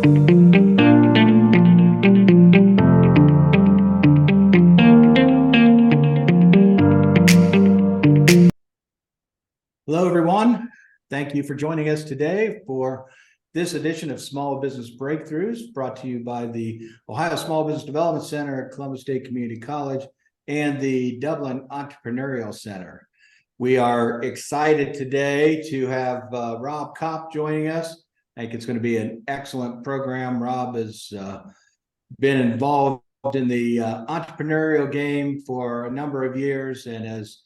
Hello, everyone. Thank you for joining us today for this edition of Small Business Breakthroughs, brought to you by the Ohio Small Business Development Center at Columbus State Community College and the Dublin Entrepreneurial Center. We are excited today to have Rob Kopp joining us. I think it's going to be an excellent program. Rob has been involved in the entrepreneurial game for a number of years and has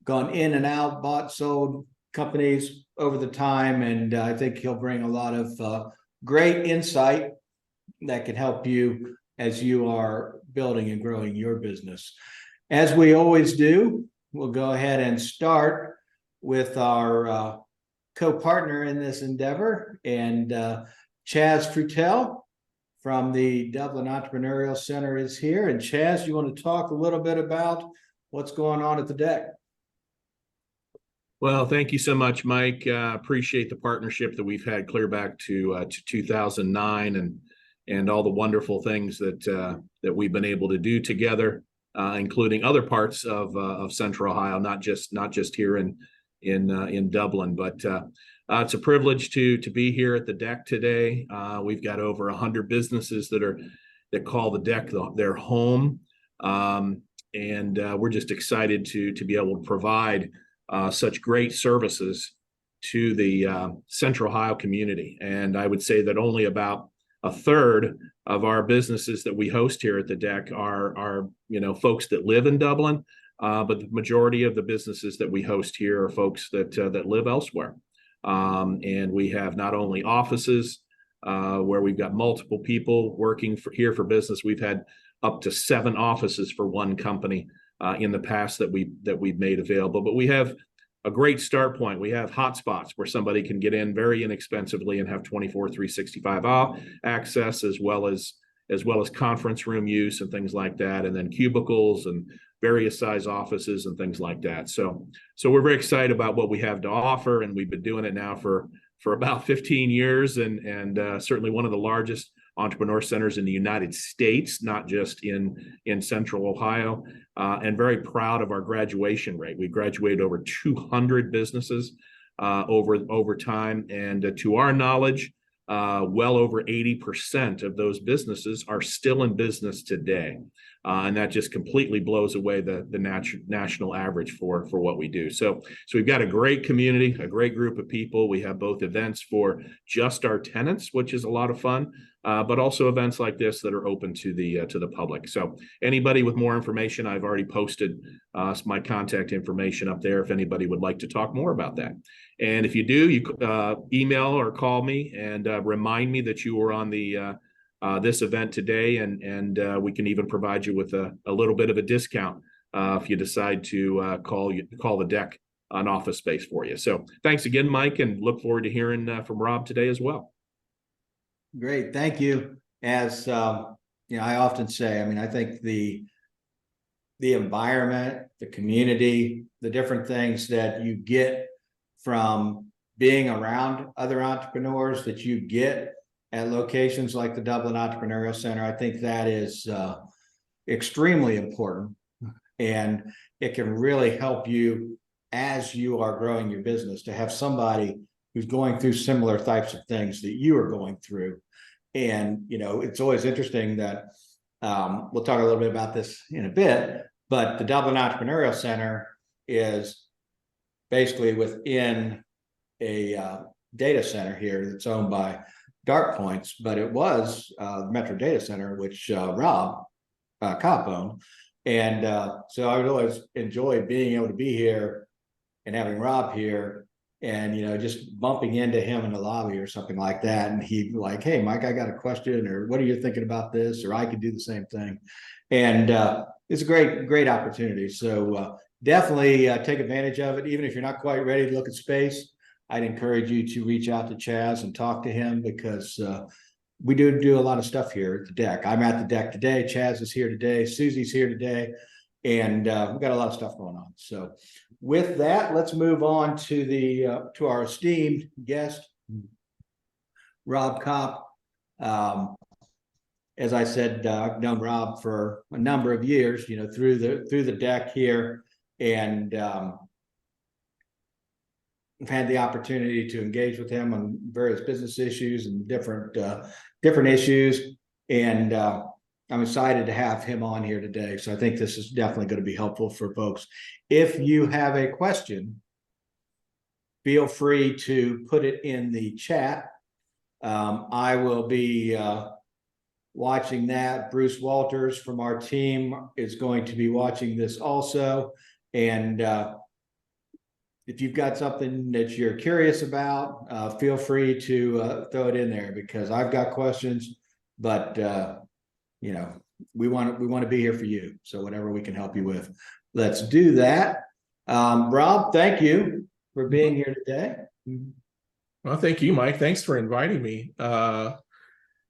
gone in and out, bought, sold companies over the time, and I think he'll bring a lot of great insight that can help you as you are building and growing your business. As we always do, we'll go ahead and start with our co-partner in this endeavor, and Chaz Frutel from the Dublin Entrepreneurial Center is here. And Chaz, you want to talk a little bit about what's going on at the deck? Well, thank you so much, Mike. Appreciate the partnership that we've had clear back to 2009 and all the wonderful things that we've been able to do together, including other parts of Central Ohio, not just here in Dublin. But it's a privilege to be here at the deck today. We've got over 100 businesses that call the deck their home, and we're just excited to be able to provide such great services to the Central Ohio community. And I would say that only about a third of our businesses that we host here at the deck are folks that live in Dublin, but the majority of the businesses that we host here are folks that live elsewhere. And we have not only offices where we've got multiple people working here for business. We've had up to 7 offices for one company in the past that we've made available, but we have a great start point. We have hotspots where somebody can get in very inexpensively and have 24/365 access, as well as conference room use and things like that, and then cubicles and various size offices and things like that. So we're very excited about what we have to offer, and we've been doing it now for about 15 years, and certainly one of the largest entrepreneur centers in the United States, not just in Central Ohio, and very proud of our graduation rate. We graduated over 200 businesses over time, and to our knowledge, well over 80% of those businesses are still in business today. And that just completely blows away the national average for what we do. So we've got a great community, a great group of people. We have both events for just our tenants, which is a lot of fun, but also events like this that are open to the public. So anybody with more information, I've already posted my contact information up there if anybody would like to talk more about that. And if you do, you email or call me and remind me that you were on this event today, and we can even provide you with a little bit of a discount if you decide to call the deck an office space for you. So thanks again, Mike, and look forward to hearing from Rob today as well. Great, thank you. As I often say, I think the environment, the community, the different things that you get from being around other entrepreneurs that you get at locations like the Dublin Entrepreneurial Center, I think that is extremely important, and it can really help you as you are growing your business to have somebody who's going through similar types of things that you are going through. And it's always interesting that we'll talk a little bit about this in a bit, but the Dublin Entrepreneurial Center is basically within a data center here that's owned by DartPoints, but it was the Metro Data Center, which Rob Kopp owned. And so I would always enjoy being able to be here and having Rob here, and just bumping into him in the lobby or something like that, and he'd be like, "Hey, Mike, I got a question," or "What are you thinking about this?" Or I could do the same thing. And it's a great opportunity. So definitely take advantage of it. Even if you're not quite ready to look at space, I'd encourage you to reach out to Chaz and talk to him, because we do a lot of stuff here at the deck. I'm at the deck today. Chaz is here today. Susie's here today. And we've got a lot of stuff going on. So with that, let's move on to our esteemed guest, Rob Kopp. As I said, I've known Rob for a number of years, through the deck here, and I've had the opportunity to engage with him on various business issues and different issues, and I'm excited to have him on here today. So I think this is definitely going to be helpful for folks. If you have a question, feel free to put it in the chat. I will be watching that. Bruce Walters from our team is going to be watching this also. And if you've got something that you're curious about, feel free to throw it in there, because I've got questions, but we want to be here for you. So whatever we can help you with, let's do that. Rob, thank you for being here today. Well, thank you, Mike. Thanks for inviting me. I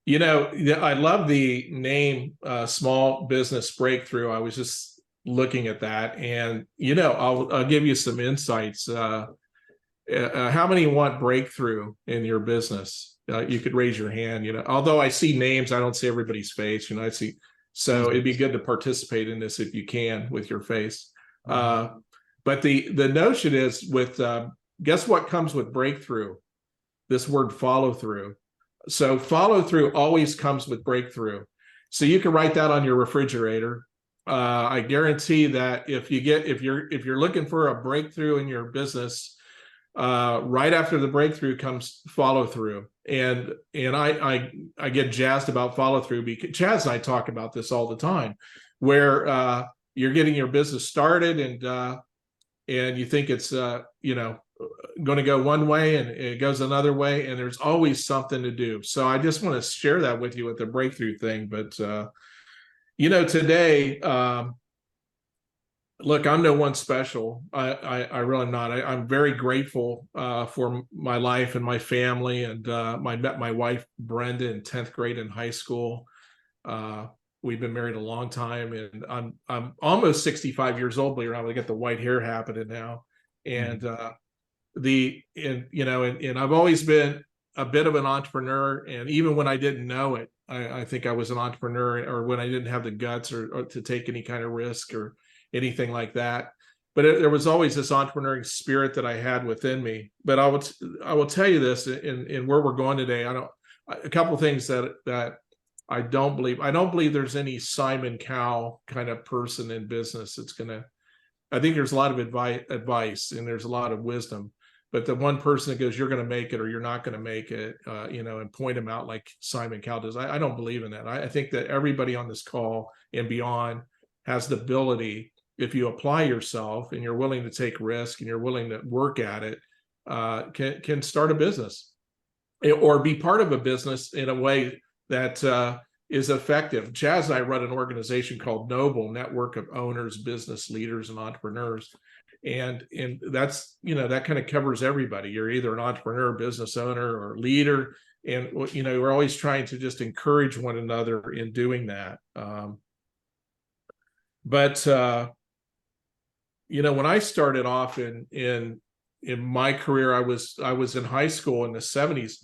love the name Small Business Breakthrough. I was just looking at that, and I'll give you some insights. How many want breakthrough in your business? You could raise your hand. Although I see names, I don't see everybody's face. I see. So it'd be good to participate in this if you can with your face. But the notion is with guess what comes with breakthrough? This word follow through. So follow through always comes with breakthrough. So you can write that on your refrigerator. I guarantee that if you're looking for a breakthrough in your business, right after the breakthrough comes follow through. And I get jazzed about follow through, because Chaz and I talk about this all the time, where you're getting your business started and you think it's going to go one way and it goes another way, and there's always something to do. So I just want to share that with you with the breakthrough thing. But today, look, I'm no one special. I really am not. I'm very grateful for my life and my family, and I met my wife Brenda in 10th grade in high school. We've been married a long time, and I'm almost 65 years old. Believe it or not, I get the white hair happening now, and I've always been a bit of an entrepreneur, and even when I didn't know it, I think I was an entrepreneur, or when I didn't have the guts or to take any kind of risk or anything like that. But there was always this entrepreneurial spirit that I had within me. But I will tell you this in where we're going today. A couple of things that I don't believe there's any Simon Cowell kind of person in business I think there's a lot of advice and there's a lot of wisdom, but the one person that goes, you're going to make it or you're not going to make it, and point them out like Simon Cowell does. I don't believe in that. I think that everybody on this call and beyond has the ability, if you apply yourself and you're willing to take risk and you're willing to work at it, can start a business or be part of a business in a way that is effective. Chaz and I run an organization called Noble, Network of Owners, Business Leaders, and Entrepreneurs. And that's, that kind of covers everybody. You're either an entrepreneur, business owner, or leader. And, we're always trying to just encourage one another in doing that. But when I started off in my career, I was in high school in the 70s.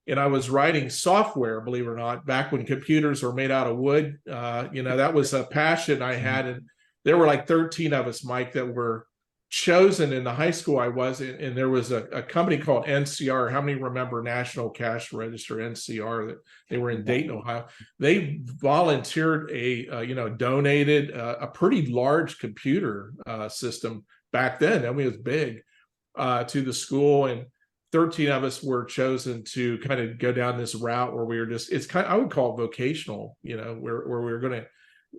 And I was writing software, believe it or not, back when computers were made out of wood. That was a passion I had. And there were like 13 of us, Mike, that were chosen in the high school I was in. And there was a company called NCR. How many remember National Cash Register, NCR? That they were in Dayton, Ohio. They volunteered donated a pretty large computer system back then. I mean, it was big to the school. And 13 of us were chosen to kind of go down this route where we were I would call it vocational, where we were going to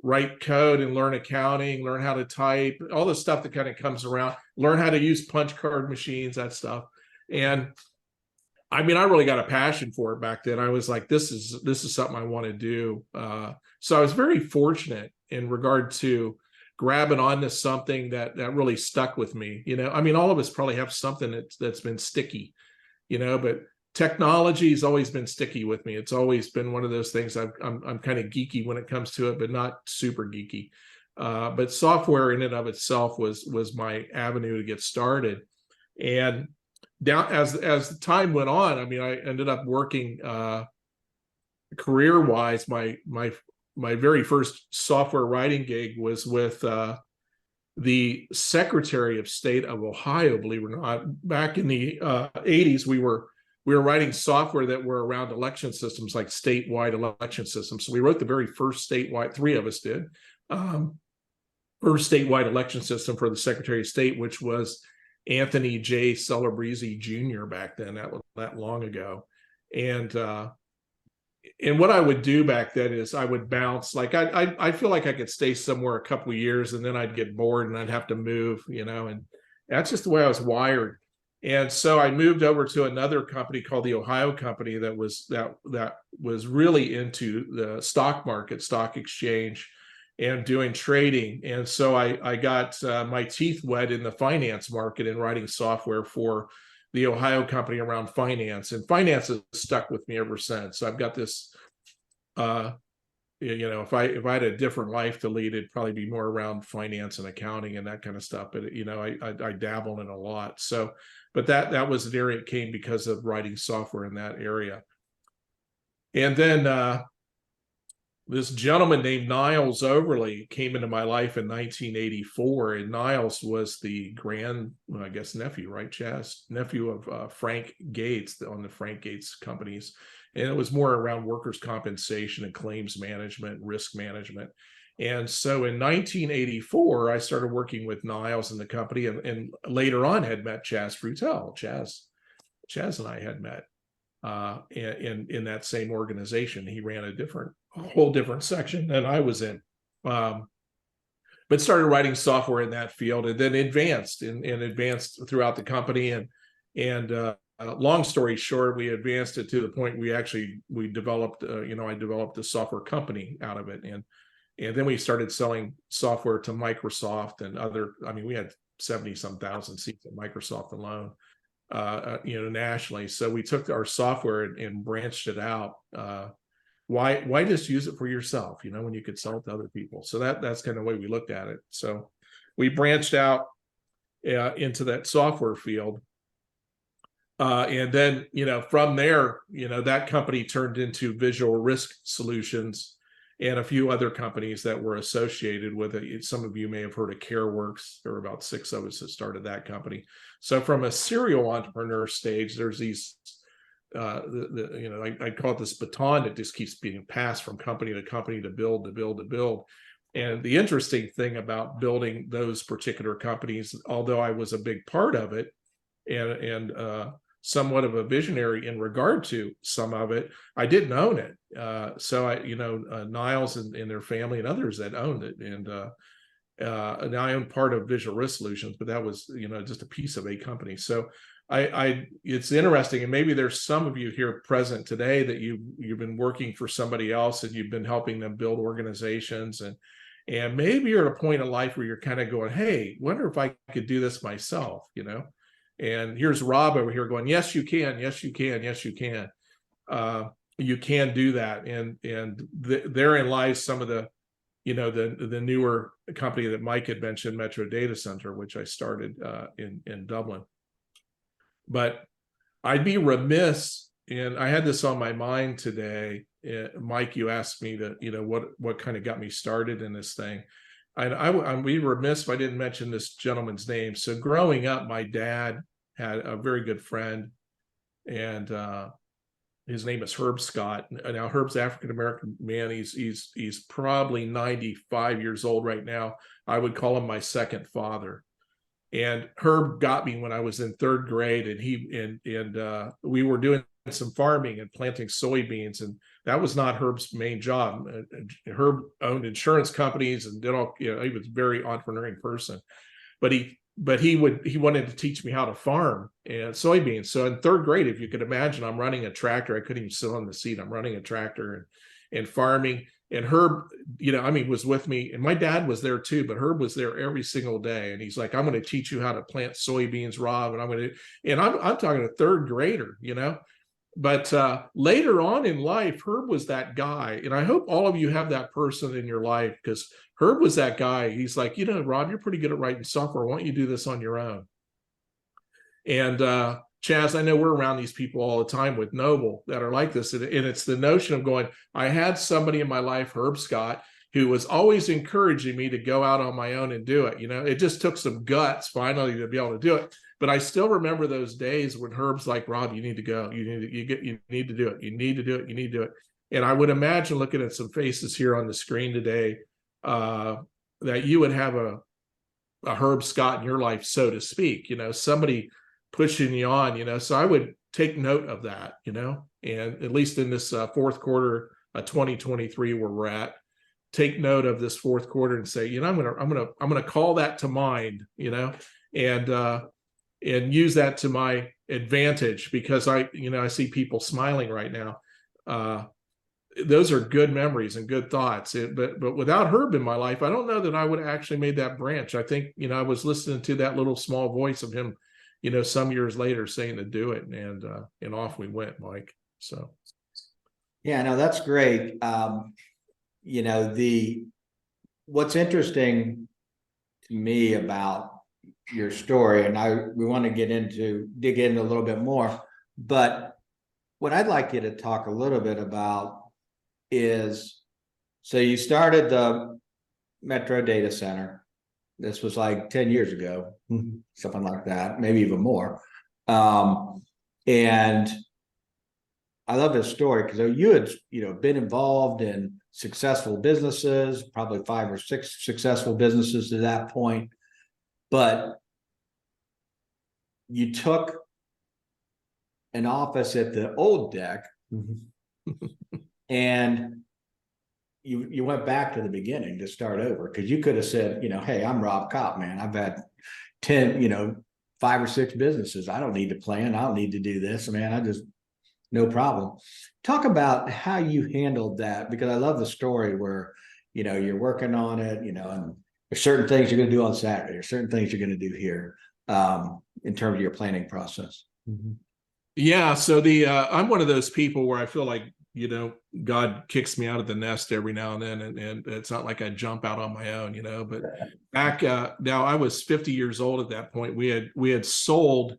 write code and learn accounting, learn how to type, all the stuff that kind of comes around, learn how to use punch card machines, that stuff. And I mean, I really got a passion for it back then. I was like, this is something I want to do. So I was very fortunate in regard to grabbing onto something that really stuck with me. I mean, all of us probably have something that's been sticky, but technology has always been sticky with me. It's always been one of those things. I'm kind of geeky when it comes to it, but not super geeky. But software in and of itself was my avenue to get started. And down as the time went on, I mean, I ended up working career-wise, my very first software writing gig was with the Secretary of State of Ohio, believe it or not. Back in the 80s, we were writing software that were around election systems, like statewide election systems. So we wrote the very first statewide, three of us did, first statewide election system for the Secretary of State, which was Anthony J. Celebrezzi Jr. back then, that long ago. And what I would do back then is I would bounce. Like I feel like I could stay somewhere a couple of years and then I'd get bored and I'd have to move, and that's just the way I was wired. And so I moved over to another company called the Ohio Company that was really into the stock market, stock exchange, and doing trading. And so I got my teeth wet in the finance market and writing software for the Ohio Company around finance, and finance has stuck with me ever since. So I've got this, if I had a different life to lead, it'd probably be more around finance and accounting and that kind of stuff. But I dabble in a lot. So, but that was an area it came because of writing software in that area. And then this gentleman named Niles Overly came into my life in 1984, and Niles was the nephew, right, Chaz? Nephew of Frank Gates on the Frank Gates companies. And it was more around workers' compensation and claims management, risk management. And so in 1984, I started working with Niles in the company, and later on had met Chaz Frutel. Chaz and I had met in that same organization. He ran a whole different section than I was in, but started writing software in that field, and then advanced throughout the company. And long story short, we advanced it to the point we developed, I developed a software company out of it. And then we started selling software to Microsoft and other, we had 70-some thousand seats at Microsoft alone, nationally. So we took our software and branched it out. Why just use it for yourself, when you could sell it to other people? So that's kind of the way we looked at it. So we branched out into that software field. And then, from there, that company turned into Visual Risk Solutions and a few other companies that were associated with it. Some of you may have heard of CareWorks. There were about 6 of us that started that company. So from a serial entrepreneur stage, there's these, I call it this baton that just keeps being passed from company to company to build. And the interesting thing about building those particular companies, although I was a big part of it and somewhat of a visionary in regard to some of it, I didn't own it. So Niles and their family and others that owned it. And I own part of Visual Risk Solutions, but that was, just a piece of a company. So it's interesting, and maybe there's some of you here present today that you've been working for somebody else and you've been helping them build organizations, and maybe you're at a point in life where you're kind of going, hey, wonder if I could do this myself, And here's Rob over here going, yes, you can, yes, you can, yes, you can. You can do that, and therein lies some of the, the newer company that Mike had mentioned, Metro Data Center, which I started in Dublin. But I'd be remiss, and I had this on my mind today. Mike, you asked me to, what kind of got me started in this thing. And I'd be remiss if I didn't mention this gentleman's name. So growing up, my dad had a very good friend, and his name is Herb Scott. Now Herb's African-American man. He's probably 95 years old right now. I would call him my second father. And Herb got me when I was in 3rd grade, and we were doing some farming and planting soybeans, and that was not Herb's main job. Herb owned insurance companies and did all, he was a very entrepreneurial person, but he wanted to teach me how to farm and soybeans. So in 3rd grade, if you could imagine, I'm running a tractor. I couldn't even sit on the seat. I'm running a tractor and farming. And Herb, was with me, and my dad was there too, but Herb was there every single day. And he's like, I'm going to teach you how to plant soybeans, Rob. And I'm talking a 3rd grader, But later on in life, Herb was that guy. And I hope all of you have that person in your life, because Herb was that guy. He's like, Rob, you're pretty good at writing software. Why don't you do this on your own? And Chaz, I know we're around these people all the time with Noble that are like this. And it's the notion of going, I had somebody in my life, Herb Scott, who was always encouraging me to go out on my own and do it. It just took some guts finally to be able to do it. But I still remember those days when Herb's like, Rob, you need to go. You need to do it. You need to do it. You need to do it. And I would imagine, looking at some faces here on the screen today, that you would have a Herb Scott in your life, so to speak, somebody pushing you on, so I would take note of that, and at least in this fourth quarter of 2023 where we're at, take note of this fourth quarter and say, I'm gonna call that to mind, and use that to my advantage, because I see people smiling right now. Those are good memories and good thoughts. But without Herb in my life, I don't know that I would have actually made that branch. I think, I was listening to that little small voice of him, some years later saying to do it, and off we went, Mike. So. Yeah, no, that's great. What's interesting to me about your story, and we want to dig in a little bit more, but what I'd like you to talk a little bit about is, so you started the Metro Data Center. This was like 10 years ago, something like that, maybe even more. And I love this story because you had, been involved in successful businesses, probably 5 or 6 successful businesses to that point, but you took an office at the old deck and you went back to the beginning to start over, because you could have said, hey, I'm Rob Kopp, man. I've had 10, 5 or 6 businesses. I don't need to plan. I don't need to do this, man. No problem. Talk about how you handled that, because I love the story where, you're working on it, and there's certain things you're going to do on Saturday, there's certain things you're going to do here, in terms of your planning process. Yeah. So I'm one of those people where I feel like, God kicks me out of the nest every now and then, and it's not like I jump out on my own, but back, now I was 50 years old at that point. We had sold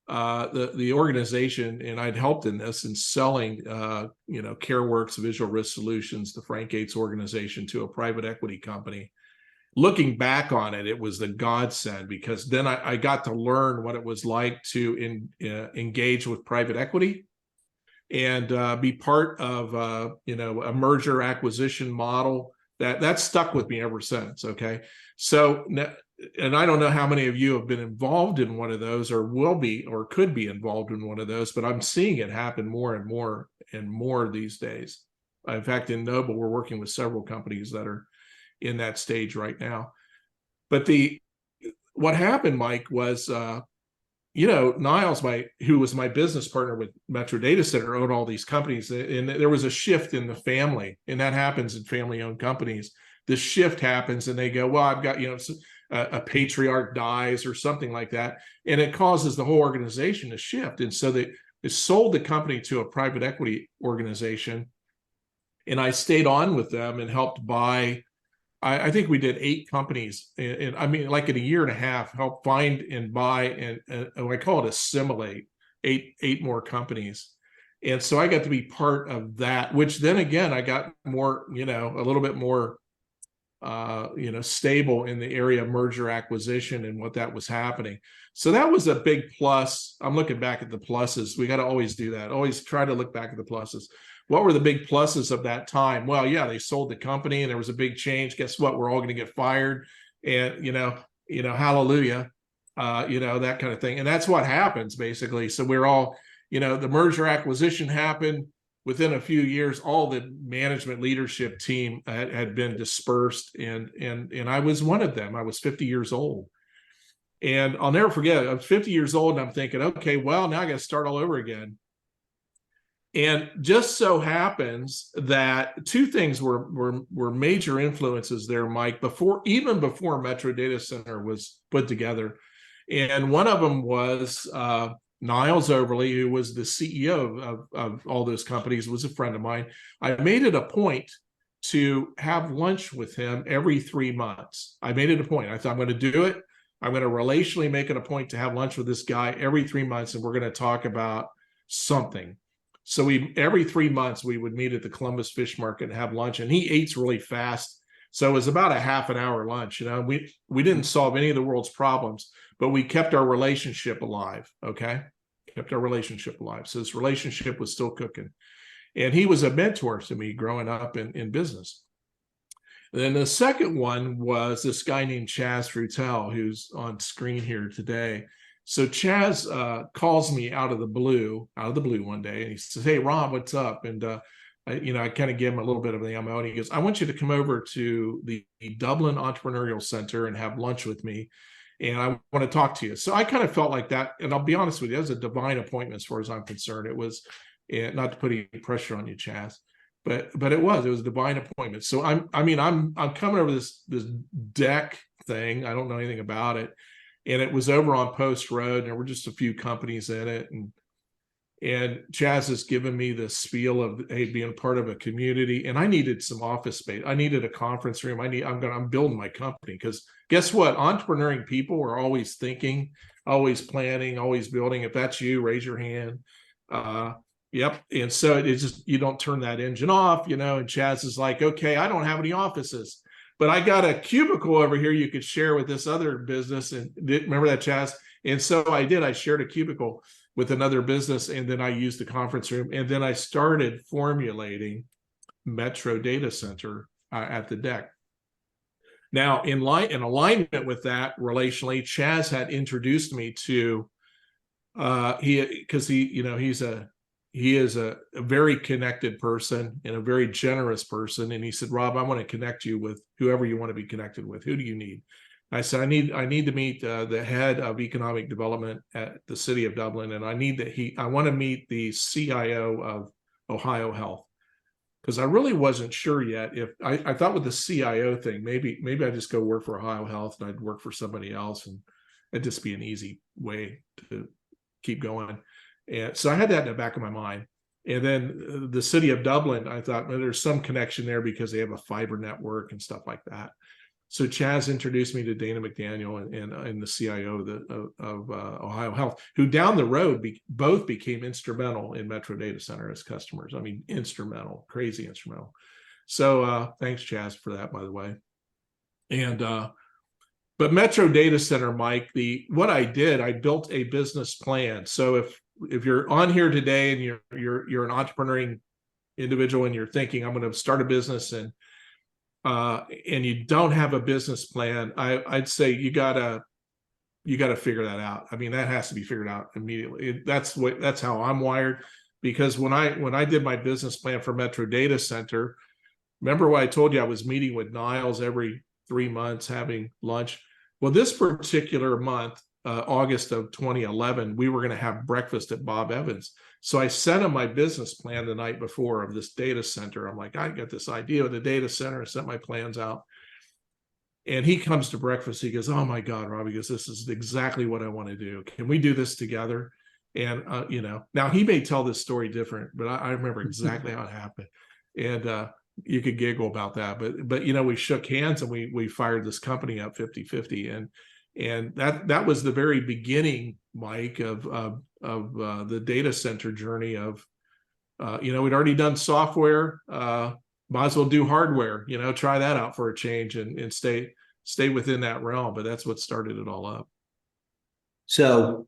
the organization, and I'd helped in this in selling, CareWorks Visual Risk Solutions, the Frank Gates organization, to a private equity company. Looking back on it, it was the godsend, because then I got to learn what it was like to engage with private equity and be part of a merger acquisition model that stuck with me ever since. Okay, so, and I don't know how many of you have been involved in one of those, or will be, or could be involved in one of those, but I'm seeing it happen more and more and more these days. In fact, in Noble, we're working with several companies that are in that stage right now. But what happened, Mike, was Niles, who was my business partner with Metro Data Center, owned all these companies, and there was a shift in the family, and that happens in family-owned companies. The shift happens, and they go, well, I've got, a patriarch dies or something like that, and it causes the whole organization to shift. And so they sold the company to a private equity organization, and I stayed on with them and helped buy. I think we did 8 companies, and I mean, like in a year and a half, help find and buy and I call it assimilate 8 more companies. And so I got to be part of that, which then again, I got more, a little bit more, stable in the area of merger acquisition and what that was happening. So that was a big plus. I'm looking back at the pluses. We got to always do that. Always try to look back at the pluses. What were the big pluses of that time? Well, yeah, they sold the company and there was a big change. Guess what? We're all going to get fired, and hallelujah, that kind of thing. And that's what happens basically. So we're all, the merger acquisition happened. Within a few years, all the management leadership team had been dispersed, and I was one of them. I was 50 years old, and I'll never forget. I was 50 years old, and I'm thinking, okay, well, now I got to start all over again. And just so happens that 2 things were major influences there, Mike, even before Metro Data Center was put together. And one of them was Niles Overly, who was the CEO of all those companies, was a friend of mine. I made it a point to have lunch with him every 3 months. I made it a point. I thought, I'm going to do it. I'm going to relationally make it a point to have lunch with this guy every 3 months, and we're going to talk about something. So every 3 months we would meet at the Columbus Fish Market and have lunch, and he eats really fast. So it was about a half an hour lunch. We didn't solve any of the world's problems, but we kept our relationship alive. Okay. Kept our relationship alive. So this relationship was still cooking. And he was a mentor to me growing up in business. And then the second one was this guy named Chaz Frutel, who's on screen here today. So Chaz calls me out of the blue one day, and he says, "Hey, Rob, what's up?" And I kind of gave him a little bit of the ammo, and he goes, "I want you to come over to the Dublin Entrepreneurial Center and have lunch with me, and I want to talk to you." So I kind of felt like that, and I'll be honest with you, that was a divine appointment as far as I'm concerned. It was, not to put any pressure on you, Chaz, but it was a divine appointment. So I'm coming over this deck thing. I don't know anything about it. And it was over on Post Road, and there were just a few companies in it. And Chaz has given me the spiel of, hey, being part of a community. And I needed some office space. I needed a conference room. I'm building my company, because guess what? Entrepreneuring people are always thinking, always planning, always building. If that's you, raise your hand. Yep. And so it's just, you don't turn that engine off, and Chaz is like, okay, I don't have any offices, but I got a cubicle over here you could share with this other business. And remember that, Chaz? And so I did. I shared a cubicle with another business, and then I used the conference room, and then I started formulating Metro Data Center at the deck. Now, in alignment with that relationally, Chaz had introduced me to he is a very connected person and a very generous person. And he said, "Rob, I want to connect you with whoever you want to be connected with. Who do you need?" I said, I need to meet the head of economic development at the city of Dublin. And I want to meet the CIO of Ohio Health. Because I really wasn't sure yet if I thought with the CIO thing, maybe I just go work for Ohio Health and I'd work for somebody else, and it'd just be an easy way to keep going. And so I had that in the back of my mind. And then the city of Dublin, I thought, well, there's some connection there because they have a fiber network and stuff like that. So Chaz introduced me to Dana McDaniel and the CIO of Ohio Health, who down the road both became instrumental in Metro Data Center as customers. I mean, instrumental, crazy instrumental. So thanks, Chaz, for that, by the way. And but Metro Data Center, Mike, what I did, I built a business plan. So if you're on here today and you're an entrepreneuring individual and you're thinking, I'm going to start a business, and you don't have a business plan, I'd say you gotta figure that out. I mean, that has to be figured out immediately. That's how I'm wired. Because when I did my business plan for Metro Data Center, remember what I told you, I was meeting with Niles every 3 months, having lunch. Well, this particular month, August of 2011, we were going to have breakfast at Bob Evans. So I sent him my business plan the night before of this data center. I'm like, I got this idea of the data center. I sent my plans out. And he comes to breakfast. He goes, "Oh my God, Rob," he goes, "this is exactly what I want to do. Can we do this together?" And, now he may tell this story different, but I remember exactly how it happened. And you could giggle about that. But we shook hands and we fired this company up 50-50. And that was the very beginning, Mike, of the data center journey of, we'd already done software, might as well do hardware, try that out for a change and stay within that realm. But that's what started it all up. So,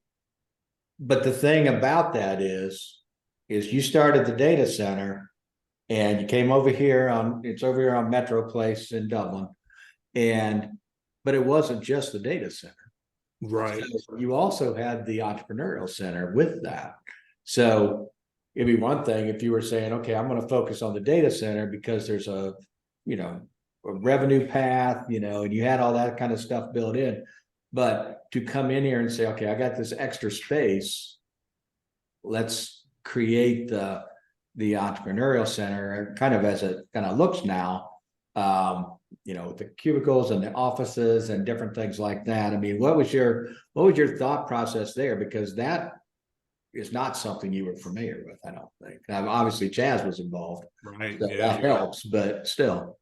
but the thing about that is you started the data center and you came over here it's over here on Metro Place in Dublin. But it wasn't just the data center. Right. So you also had the entrepreneurial center with that. So it'd be one thing if you were saying, okay, I'm going to focus on the data center because there's a revenue path, and you had all that kind of stuff built in. But to come in here and say, okay, I got this extra space, let's create the entrepreneurial center kind of as it kind of looks now, the cubicles and the offices and different things like that. I mean, what was your thought process there? Because that is not something you were familiar with, I don't think. Obviously Chaz was involved. Right. So Yeah. that helps, but still.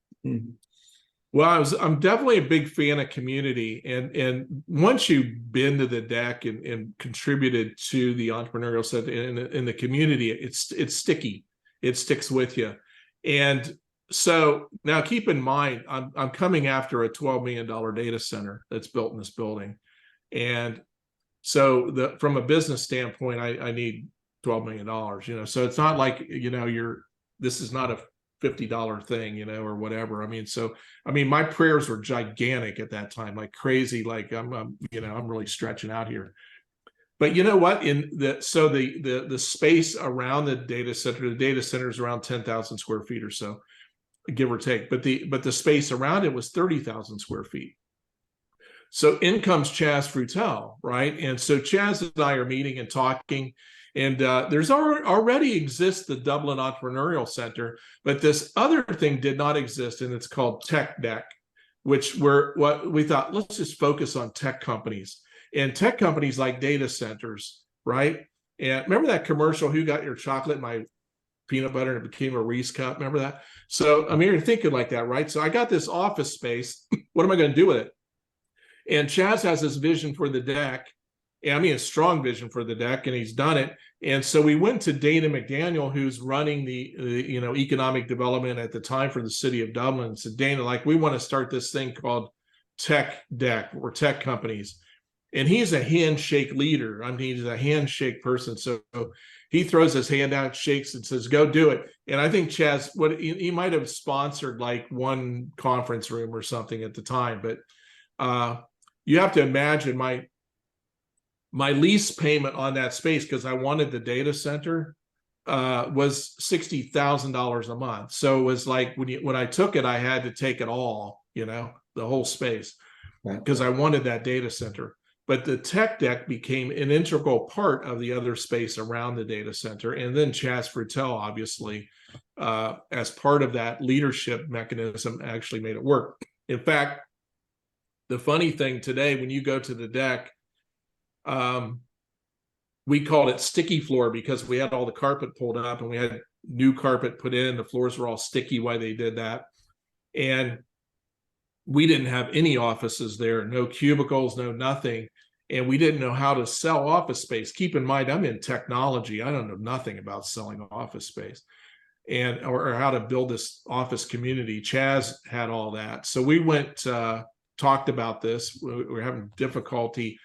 Well, I'm definitely a big fan of community, and once you've been to the deck and contributed to the entrepreneurial center in the community, it's sticky. It sticks with you. And so now keep in mind, I'm coming after a $12 million data center that's built in this building. And so from a business standpoint, I need $12 million, so it's not like, this is not a $50 thing, or whatever. I mean, my prayers were gigantic at that time, like crazy, like I'm really stretching out here. But you know what? The space around the data center is around 10,000 square feet or so, give or take. But the space around it was 30,000 square feet. So in comes Chaz Frutel, right? And so Chaz and I are meeting and talking, and there's already exists the Dublin Entrepreneurial Center, but this other thing did not exist, and it's called Tech Deck, which what we thought, let's just focus on tech companies. And tech companies like data centers, right? And remember that commercial, who got your chocolate, my peanut butter, and it became a Reese cup? Remember that? So I mean, you're thinking like that, right? So I got this office space. What am I going to do with it? And Chaz has this vision for the deck. I mean, a strong vision for the deck, and he's done it. And so we went to Dana McDaniel, who's running the economic development at the time for the city of Dublin, and said, Dana, like, we want to start this thing called Tech Deck, or tech companies. And he's a handshake leader. I mean, he's a handshake person. So he throws his hand out, shakes, and says, go do it. And I think Chaz, he might have sponsored like one conference room or something at the time, but you have to imagine my lease payment on that space, because I wanted the data center, was $60,000 a month. So it was like when I took it, I had to take it all, the whole space, because I wanted that data center. But the tech deck became an integral part of the other space around the data center. And then Chaz Frutel, obviously, as part of that leadership mechanism, actually made it work. In fact, the funny thing today, when you go to the deck, we called it sticky floor because we had all the carpet pulled up and we had new carpet put in. The floors were all sticky while they did that. And we didn't have any offices there, no cubicles, no nothing. And we didn't know how to sell office space. Keep in mind, I'm in technology. I don't know nothing about selling office space or how to build this office community. Chaz had all that. So we went, talked about this. We were having difficulty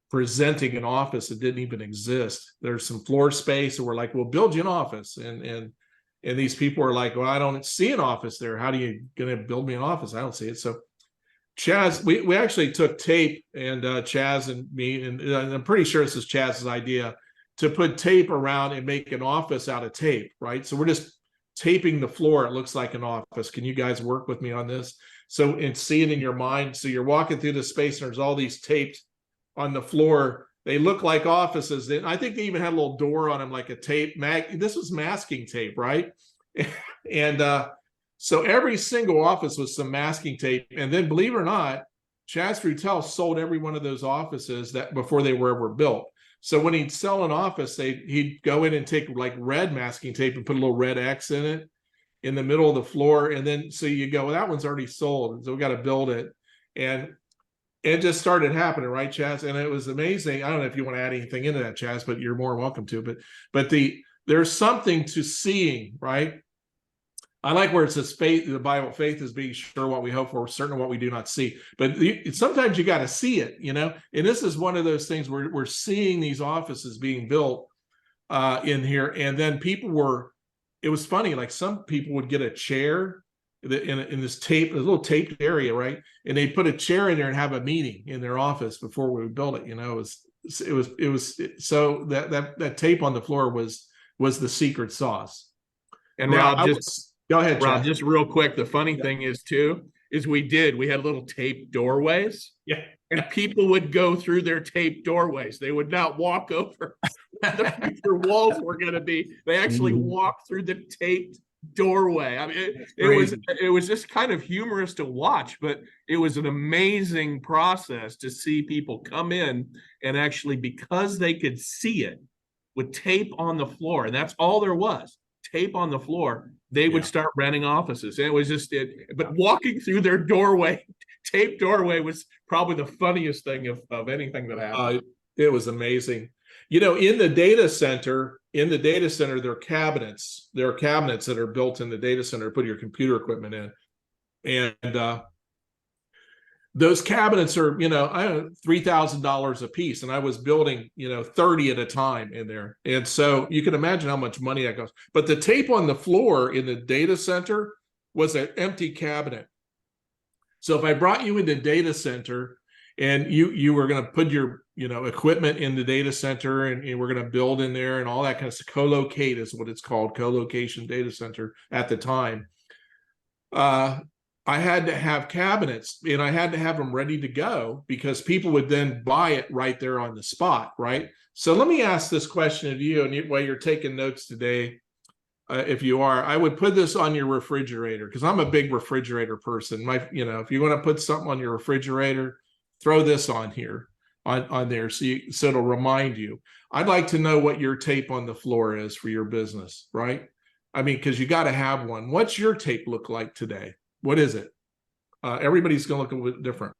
presenting an office that didn't even exist. There's some floor space, and we're like, we'll build you an office. And these people are like, well, I don't see an office there. How do you going to build me an office? I don't see it. So Chaz, we actually took tape, and Chaz and me, and I'm pretty sure this is Chaz's idea, to put tape around and make an office out of tape, right? So we're just taping the floor. It looks like an office. Can you guys work with me on this? So, and see it in your mind. So you're walking through the space, and there's all these tapes on the floor. They look like offices. And I think they even had a little door on them, like a tape. This was masking tape, right? And so every single office was some masking tape. And then, believe it or not, Chaz Frutel sold every one of those offices that before they were ever built. So when he'd sell an office, he'd go in and take like red masking tape and put a little red X in it in the middle of the floor. And then so you go, well, that one's already sold, so we got to build it. And it just started happening, right, Chaz? And it was amazing. I don't know if you want to add anything into that, Chaz, but you're more welcome to. But there's something to seeing, right? I like where it says faith, the Bible, faith is being sure what we hope for, certain of what we do not see. But sometimes you got to see it, And this is one of those things where we're seeing these offices being built in here. And then it was funny, like some people would get a chair in this little taped area, right? And they put a chair in there and have a meeting in their office before we would build it. It was so that tape on the floor was the secret sauce. And now go ahead, Rob, Chaz. just real quick. The funny thing is we had little taped doorways. Yeah. And people would go through their taped doorways. They would not walk over where the future walls were going to be. They actually walked through the taped doorway. I mean, it was just kind of humorous to watch, but it was an amazing process to see people come in and actually, because they could see it, with tape on the floor, and that's all there was. tape on the floor, they would Yeah. start renting offices. And it was just it. But walking through their doorway, taped doorway, was probably the funniest thing of anything that happened. It was amazing. You know, in the data center, there are cabinets. There are cabinets that are built in the data center to put your computer equipment in. And those cabinets are, you know, $3,000 a piece. And I was building, you know, 30 at a time in there. And so you can imagine how much money that costs. But the tape on the floor in the data center was an empty cabinet. So if I brought you into data center and you were going to put your, you know, equipment in the data center and we're going to build in there and all that kind of stuff, co-locate is what it's called, co-location data center at the time. I had to have cabinets and I had to have them ready to go because people would then buy it right there on the spot, right? So let me ask this question of you, and while you're taking notes today, if you are, I would put this on your refrigerator because I'm a big refrigerator person. You know, if you want to put something on your refrigerator, throw this on here, on there, so it'll remind you. I'd like to know what your tape on the floor is for your business, right? I mean, because you got to have one. What's your tape look like today? What is it? Everybody's going to look a little bit different.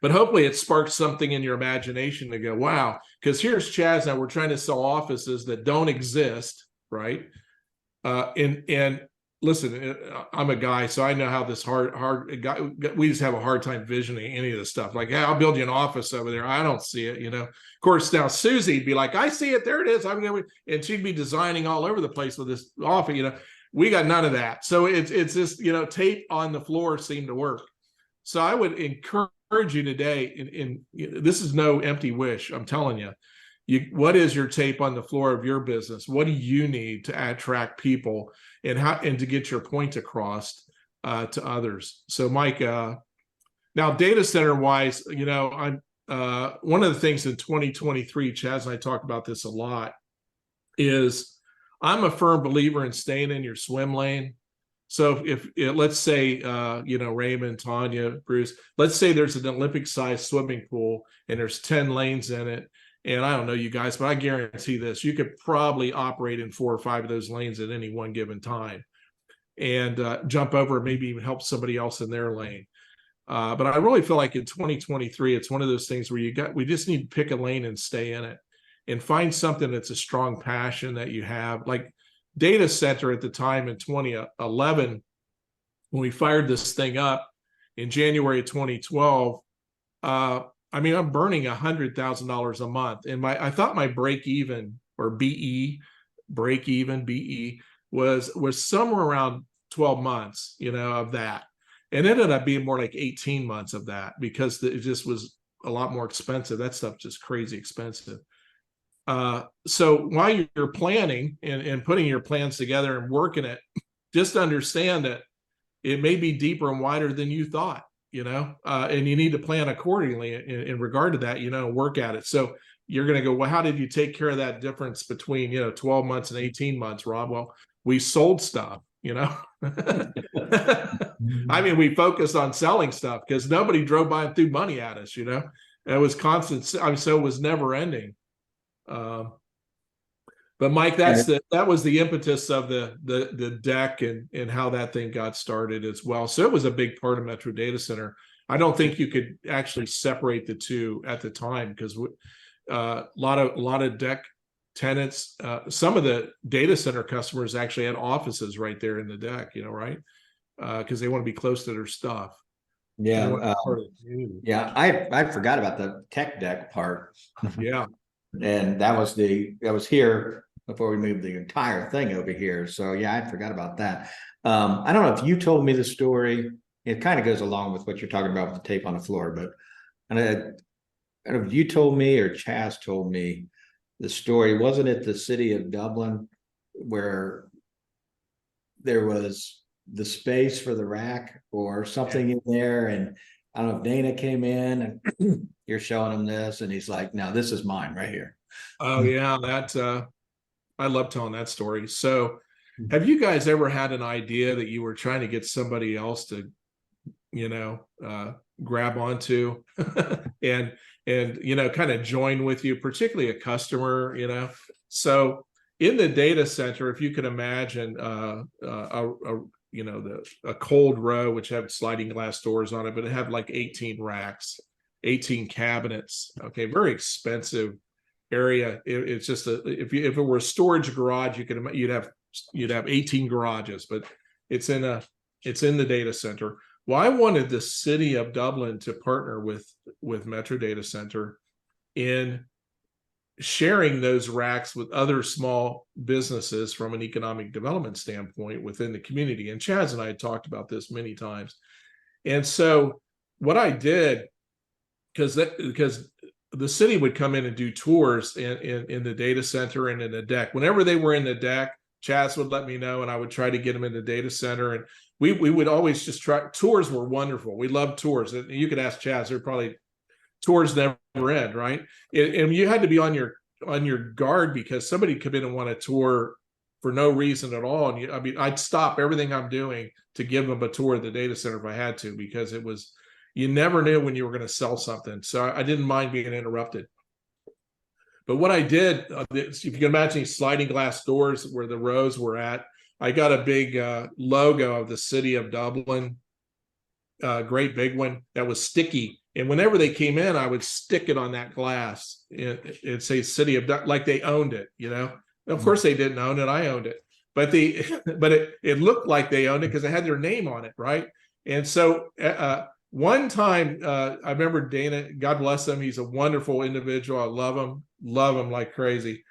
But hopefully it sparks something in your imagination to go, wow, because here's Chaz. Now we're trying to sell offices that don't exist, right? And listen, I'm a guy, so I know how this we just have a hard time visioning any of this stuff. Like, hey, I'll build you an office over there. I don't see it, you know. Of course, now Susie'd be like, I see it. There it is. And she'd be designing all over the place with this office, you know. We got none of that. So it's just, you know, tape on the floor seemed to work. So I would encourage you today, this is no empty wish, I'm telling you. What is your tape on the floor of your business? What do you need to attract people and to get your point across to others? So Mike, now data center wise, you know, I'm one of the things in 2023, Chaz and I talk about this a lot, is I'm a firm believer in staying in your swim lane. So if let's say, you know, Raymond, Tanya, Bruce, let's say there's an Olympic-sized swimming pool and there's 10 lanes in it. And I don't know you guys, but I guarantee this, you could probably operate in 4 or 5 of those lanes at any one given time and jump over and maybe even help somebody else in their lane. But I really feel like in 2023, it's one of those things where we just need to pick a lane and stay in it. And find something that's a strong passion that you have. Like data center at the time in 2011, when we fired this thing up in January of 2012, I mean, I'm burning $100,000 a month. And I thought my break even was somewhere around 12 months, you know, of that. And it ended up being more like 18 months of that because it just was a lot more expensive. That stuff's just crazy expensive. So while you're planning and putting your plans together and working it, just understand that it may be deeper and wider than you thought, you know, and you need to plan accordingly in regard to that, you know, work at it. So you're going to go, well, how did you take care of that difference between, you know, 12 months and 18 months, Rob? Well, we sold stuff, you know. I mean, we focused on selling stuff because nobody drove by and threw money at us, you know. It was constant. I mean, so it was never ending. But Mike, that was the impetus of the deck and how that thing got started as well. So it was a big part of Metro Data Center. I don't think you could actually separate the two at the time because a lot of deck tenants, some of the data center customers actually had offices right there in the deck, you know, right? Because they want to be close to their stuff. Yeah, yeah. I forgot about the tech deck part. Yeah. And that was here before we moved the entire thing over here. So yeah, I forgot about that. I don't know if you told me the story. It kind of goes along with what you're talking about with the tape on the floor, but I don't know if you told me or Chaz told me the story. Wasn't it the city of Dublin where there was the space for the rack or something in there? And I don't know if Dana came in and you're showing him this and he's like, no, this is mine right here. Oh yeah, I love telling that story. So have you guys ever had an idea that you were trying to get somebody else to, you know, grab onto and you know, kind of join with you, particularly a customer, you know? So in the data center, if you could imagine a cold row, which had sliding glass doors on it, but it had like 18 racks, 18 cabinets. Okay, very expensive area. It's just if it were a storage garage, you'd have 18 garages, but it's in the data center. Well, I wanted the city of Dublin to partner with Metro Data Center in sharing those racks with other small businesses from an economic development standpoint within the community. And Chaz and I had talked about this many times. And so what I did, because the city would come in and do tours in the data center and in the deck. Whenever they were in the deck, Chaz would let me know, and I would try to get them in the data center. And we would always just try. Tours were wonderful. We loved tours. And you could ask Chaz, they're probably tours never end, right? And you had to be on your guard because somebody could come in and want a tour for no reason at all. And I'd stop everything I'm doing to give them a tour of the data center if I had to, because you never knew when you were going to sell something. So I didn't mind being interrupted. But what I did, if you can imagine these sliding glass doors where the rows were at, I got a big logo of the city of Dublin, great big one that was sticky. And whenever they came in, I would stick it on that glass. It'd say city of Dublin, like they owned it, Of course they didn't own it. I owned it. But it looked like they owned it because it had their name on it, right? And so one time, I remember Dana, God bless him, he's a wonderful individual. I love him like crazy.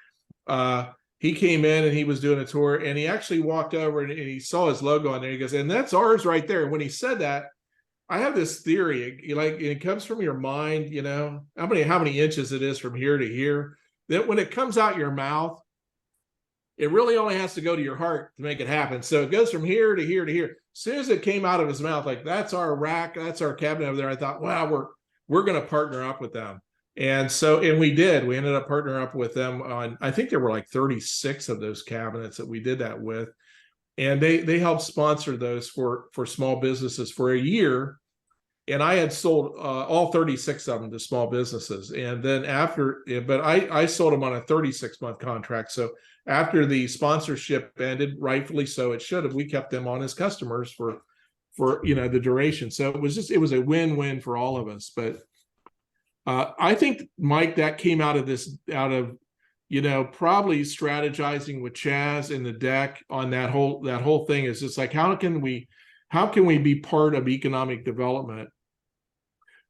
He came in and he was doing a tour, and he actually walked over and he saw his logo on there. He goes, and that's ours right there. And when he said that, I have this theory, it comes from your mind, how many inches it is from here to here, that when it comes out your mouth, it really only has to go to your heart to make it happen. So it goes from here to here to here. As soon as it came out of his mouth, like, that's our rack, that's our cabinet over there, I thought, wow, we're going to partner up with them. And we did. We ended up partnering up with them on, I think there were like 36 of those cabinets that we did that with. And they helped sponsor those for small businesses for a year. And I had sold all 36 of them to small businesses. And then I sold them on a 36-month contract. So after the sponsorship ended, rightfully so, it should have, we kept them on as customers for the duration. So it was a win-win for all of us. But I think, Mike, that came out of probably strategizing with Chaz in the deck on that whole thing. Is just like, how can we be part of economic development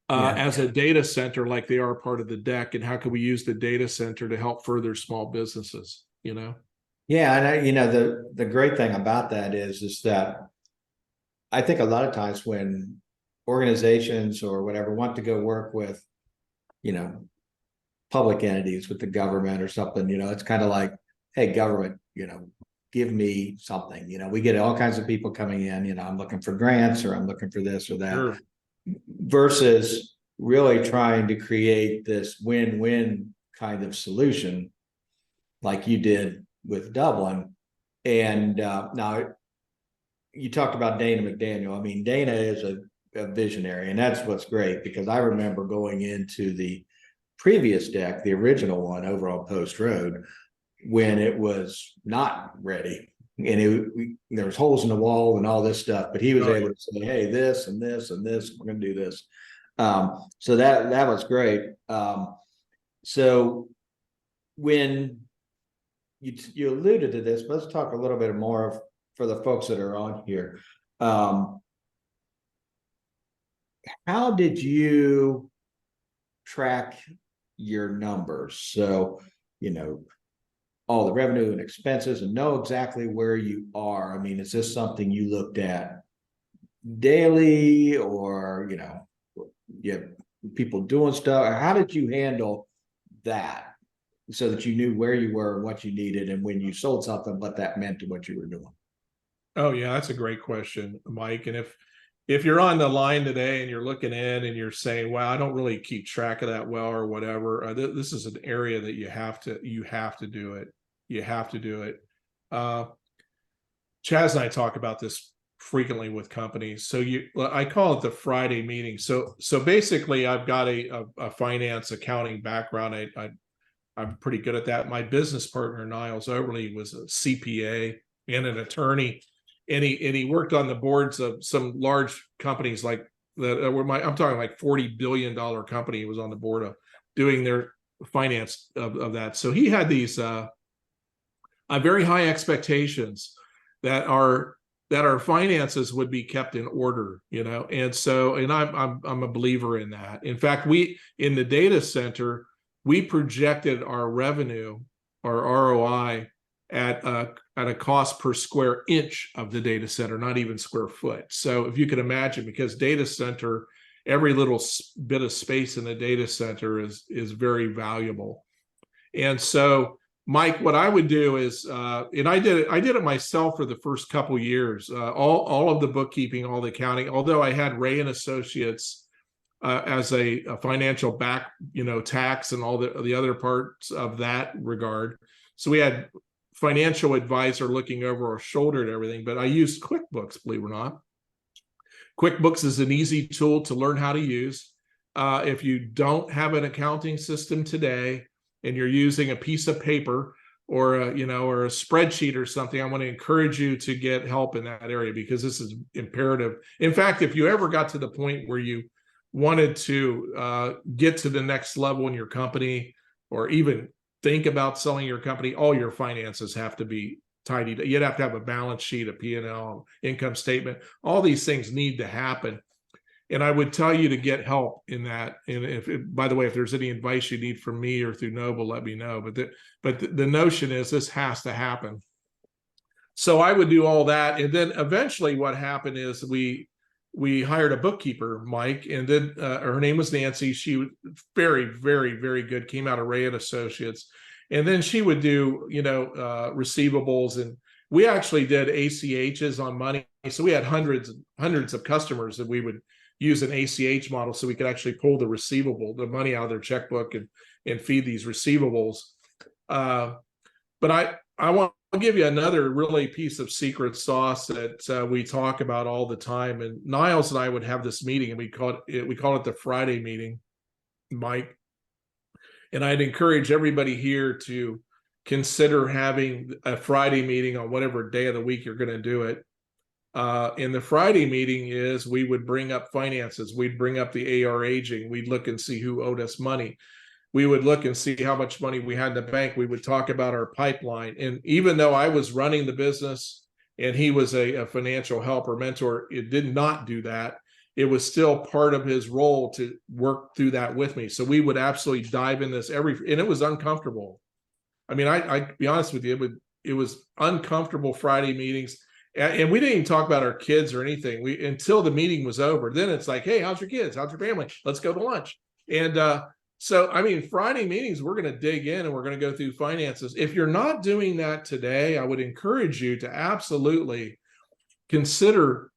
as a data center, like they are part of the deck, and how can we use the data center to help further small businesses? Yeah, and the great thing about that is that I think a lot of times when organizations or whatever want to go work with, public entities, with the government or something, it's kind of like, hey, government, give me something. We get all kinds of people coming in, I'm looking for grants, or I'm looking for this or that. Sure. Versus really trying to create this win-win kind of solution like you did with Dublin. And now you talked about Dana McDaniel. I mean, Dana is a visionary, and that's what's great, because I remember going into the previous deck, the original one over on Post Road, when it was not ready, and there was holes in the wall and all this stuff, but he was able to say, hey, this and this and this, we're going to do this. So that was great. So when you alluded to this, let's talk a little bit more for the folks that are on here. How did you track your numbers? So, all the revenue and expenses, and know exactly where you are. I mean, is this something you looked at daily, or, you have people doing stuff? Or how did you handle that so that you knew where you were and what you needed, and when you sold something, what that meant to what you were doing? Oh, yeah, that's a great question, Mike. And if you're on the line today and you're looking in and you're saying, well, I don't really keep track of that well, or whatever, this is an area that you have to do it. You have to do it. Chaz and I talk about this frequently with companies. So I call it the Friday meeting. So basically, I've got a finance accounting background. I'm pretty good at that. My business partner, Niles Overly, was a CPA and an attorney, and he worked on the boards of some large companies like that I'm talking like $40 billion company. He was on the board of doing their finance of that. So he had these very high expectations that our finances would be kept in order, and I'm a believer in that. In fact, we in the data center, we projected our revenue, our ROI, at a cost per square inch of the data center, not even square foot. So if you can imagine, because data center, every little bit of space in the data center is very valuable. And so, Mike, what I would do is, and I did it myself for the first couple years, all of the bookkeeping, all the accounting, although I had Ray and Associates as a financial back, tax and all the other parts of that regard. So we had financial advisor looking over our shoulder and everything, but I used QuickBooks, believe it or not. QuickBooks is an easy tool to learn how to use. If you don't have an accounting system today and you're using a piece of paper or a spreadsheet or something, I want to encourage you to get help in that area, because this is imperative. In fact, if you ever got to the point where you wanted to get to the next level in your company, or even think about selling your company, all your finances have to be tidied. You'd have to have a balance sheet, a P&L, income statement. All these things need to happen. And I would tell you to get help in that. And by the way, if there's any advice you need from me or through Noble, let me know. But the notion is this has to happen. So I would do all that. And then eventually what happened is we hired a bookkeeper, Mike, and then her name was Nancy. She was very, very, very good, came out of Ray and Associates. And then she would do, receivables, and we actually did ACHs on money. So we had hundreds of customers that we would use an ACH model so we could actually pull the money out of their checkbook and feed these receivables. But I want to give you another really piece of secret sauce that we talk about all the time. And Niles and I would have this meeting, and we call it the Friday meeting, Mike. And I'd encourage everybody here to consider having a Friday meeting on whatever day of the week you're going to do it. And the Friday meeting is, we would bring up finances. We'd bring up the AR aging. We'd look and see who owed us money. We would look and see how much money we had in the bank. We would talk about our pipeline. And even though I was running the business and he was a financial helper, mentor, it did not do that. It was still part of his role to work through that with me. So we would absolutely dive in this and it was uncomfortable. I mean, I be honest with you, it was uncomfortable Friday meetings. And we didn't even talk about our kids or anything until the meeting was over. Then it's like, hey, how's your kids? How's your family? Let's go to lunch. And so, I mean, Friday meetings, we're going to dig in and we're going to go through finances. If you're not doing that today, I would encourage you to absolutely consider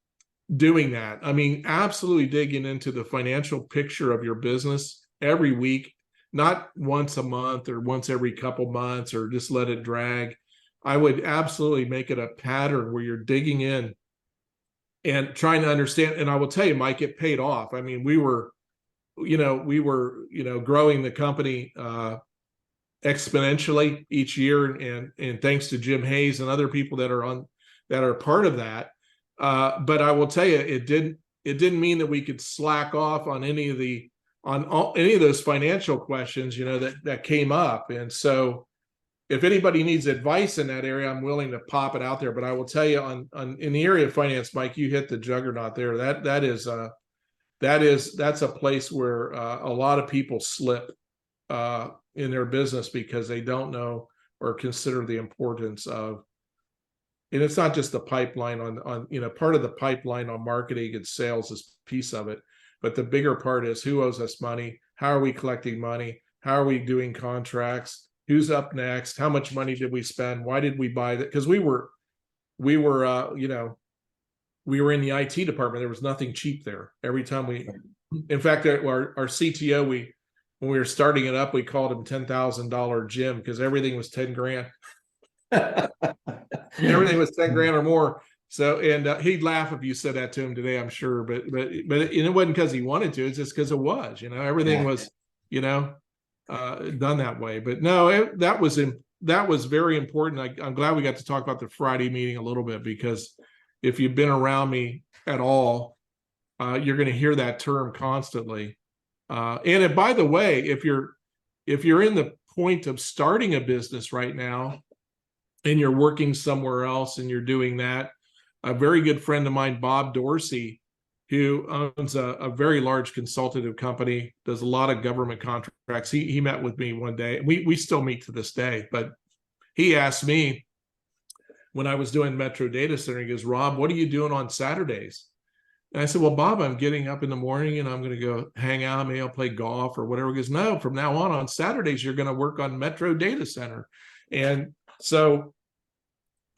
doing that. I mean, absolutely digging into the financial picture of your business every week, not once a month or once every couple months, or just let it drag. I would absolutely make it a pattern where you're digging in and trying to understand. And I will tell you, Mike, it paid off. I mean, we were growing the company exponentially each year, and thanks to Jim Hayes and other people that are part of that. But I will tell you, it didn't mean that we could slack off on any of those financial questions, that came up. And so, if anybody needs advice in that area, I'm willing to pop it out there. But I will tell you, in the area of finance, Mike, you hit the juggernaut there. That's a place where a lot of people slip in their business because they don't know or consider the importance of. And it's not just the pipeline on part of the pipeline on marketing and sales is piece of it, but the bigger part is who owes us money, how are we collecting money, how are we doing contracts, who's up next, how much money did we spend, why did we buy that? Because we were in the IT department. There was nothing cheap there. Every time in fact, our CTO, when we were starting it up, we called him $10,000 Jim, because everything was 10 grand. Everything was 10 grand or more. So, and he'd laugh if you said that to him today, I'm sure, but it wasn't because he wanted to, it's just because it was, everything was, done that way. But no, that was very important. I'm glad we got to talk about the Friday meeting a little bit, because if you've been around me at all, you're going to hear that term constantly. And by the way, if you're in the point of starting a business right now and you're working somewhere else and you're doing that, a very good friend of mine, Bob Dorsey, who owns a very large consultative company, does a lot of government contracts. He met with me one day, and we still meet to this day, but he asked me when I was doing Metro Data Center, he goes, Rob, what are you doing on Saturdays? And I said, well, Bob, I'm getting up in the morning and I'm going to go hang out. Maybe I'll play golf or whatever. He goes, no, from now on Saturdays, you're going to work on Metro Data Center. And so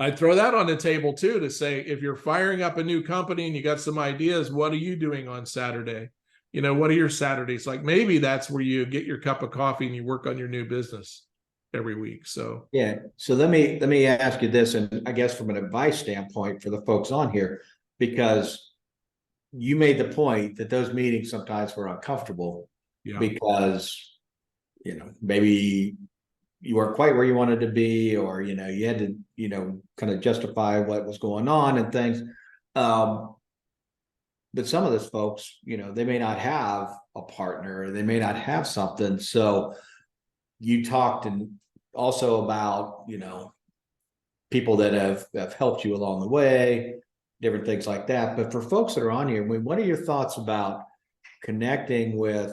I throw that on the table too, to say, if you're firing up a new company and you got some ideas, what are you doing on Saturday? You know, what are your Saturdays? Like, maybe that's where you get your cup of coffee and you work on your new business every week. So Yeah. So let me ask you this, and I guess from an advice standpoint for the folks on here, because you made the point that those meetings sometimes were uncomfortable, because, you know, maybe you weren't quite where you wanted to be, or, you know, you had to, you know, kind of justify what was going on and things. But some of those folks, you know, they may not have a partner, or they may not have something. So you talked and also about, you know, people that have helped you along the way, different things like that. But for folks that are on here, I mean, what are your thoughts about connecting with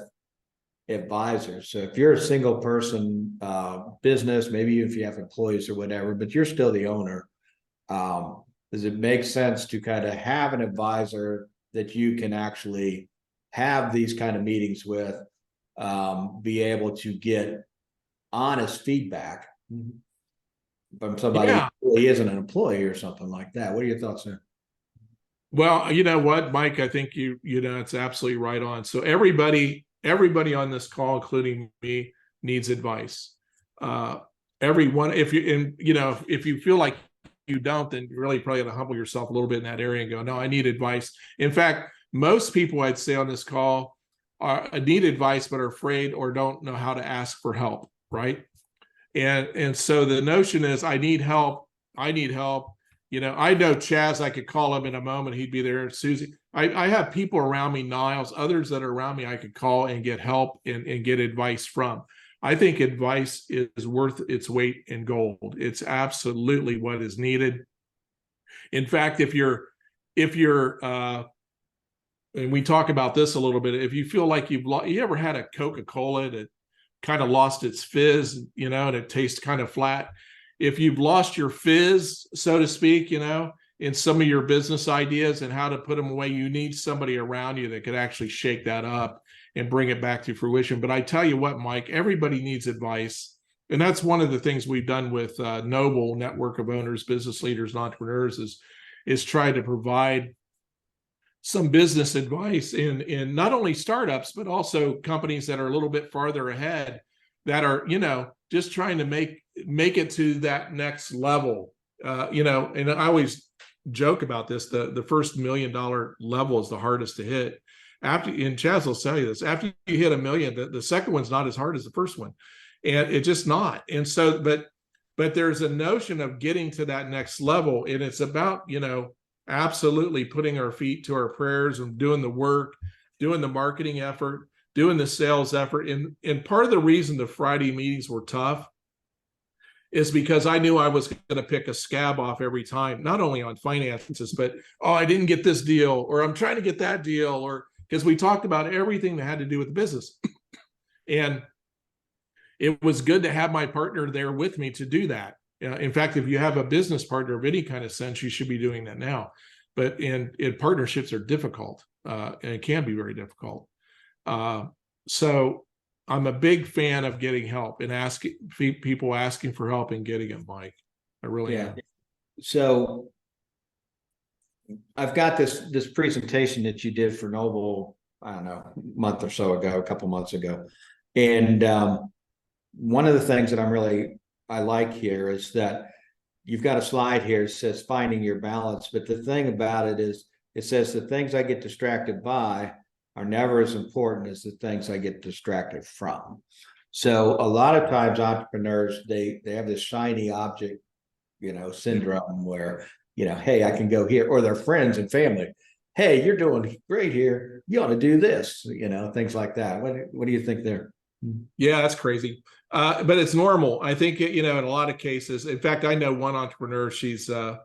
advisors? So if you're a single person business, maybe if you have employees or whatever, but you're still the owner, does it make sense to kind of have an advisor that you can actually have these kind of meetings with, be able to get honest feedback from somebody who really isn't an employee or something like that? What are your thoughts there? Well, you know what, Mike, I think you know, it's absolutely right on. So everybody on this call, including me, needs advice. Everyone, if you feel like you don't, then you really probably got to humble yourself a little bit in that area and go, no, I need advice. In fact, most people I'd say on this call need advice, but are afraid or don't know how to ask for help, right? And so the notion is, I need help. You know, I know Chaz, I could call him in a moment. He'd be there. Susie, I have people around me, Niles, others that are around me, I could call and get help and get advice from. I think advice is worth its weight in gold. It's absolutely what is needed. In fact, if you're, and we talk about this a little bit, if you feel like you ever had a Coca-Cola that kind of lost its fizz, you know, and it tastes kind of flat. If you've lost your fizz, so to speak, you know, in some of your business ideas and how to put them away, you need somebody around you that could actually shake that up and bring it back to fruition. But I tell you what, Mike, everybody needs advice. And that's one of the things we've done with Noble Network of Owners, Business Leaders, and Entrepreneurs is try to provide some business advice in not only startups, but also companies that are a little bit farther ahead, that are, you know, just trying to make it to that next level. You know, and I always joke about this, the first $1 million level is the hardest to hit. After, and Chaz will tell you this, after you hit $1 million, the second one's not as hard as the first one. And it's just not. And so, but there's a notion of getting to that next level. And it's about, you know, absolutely putting our feet to our prayers and doing the work, doing the marketing effort, doing the sales effort. And part of the reason the Friday meetings were tough is because I knew I was going to pick a scab off every time, not only on finances, but, oh, I didn't get this deal, or I'm trying to get that deal, or because we talked about everything that had to do with the business. And it was good to have my partner there with me to do that. In fact, if you have a business partner of any kind of sense, you should be doing that now. But in partnerships are difficult, and it can be very difficult. So I'm a big fan of getting help and asking for help and getting it, Mike. I really am. So I've got this presentation that you did for Noble, I don't know, a month or so ago, a couple months ago. And one of the things that I like here is that you've got a slide here that says finding your balance. But the thing about it is, it says the things I get distracted by are never as important as the things I get distracted from. So a lot of times entrepreneurs, they have this shiny object, syndrome where, hey, I can go here, or their friends and family. Hey, you're doing great here. You ought to do this, things like that. What do you think there? Yeah, that's crazy. But it's normal. I think, in a lot of cases, in fact, I know one entrepreneur, she's been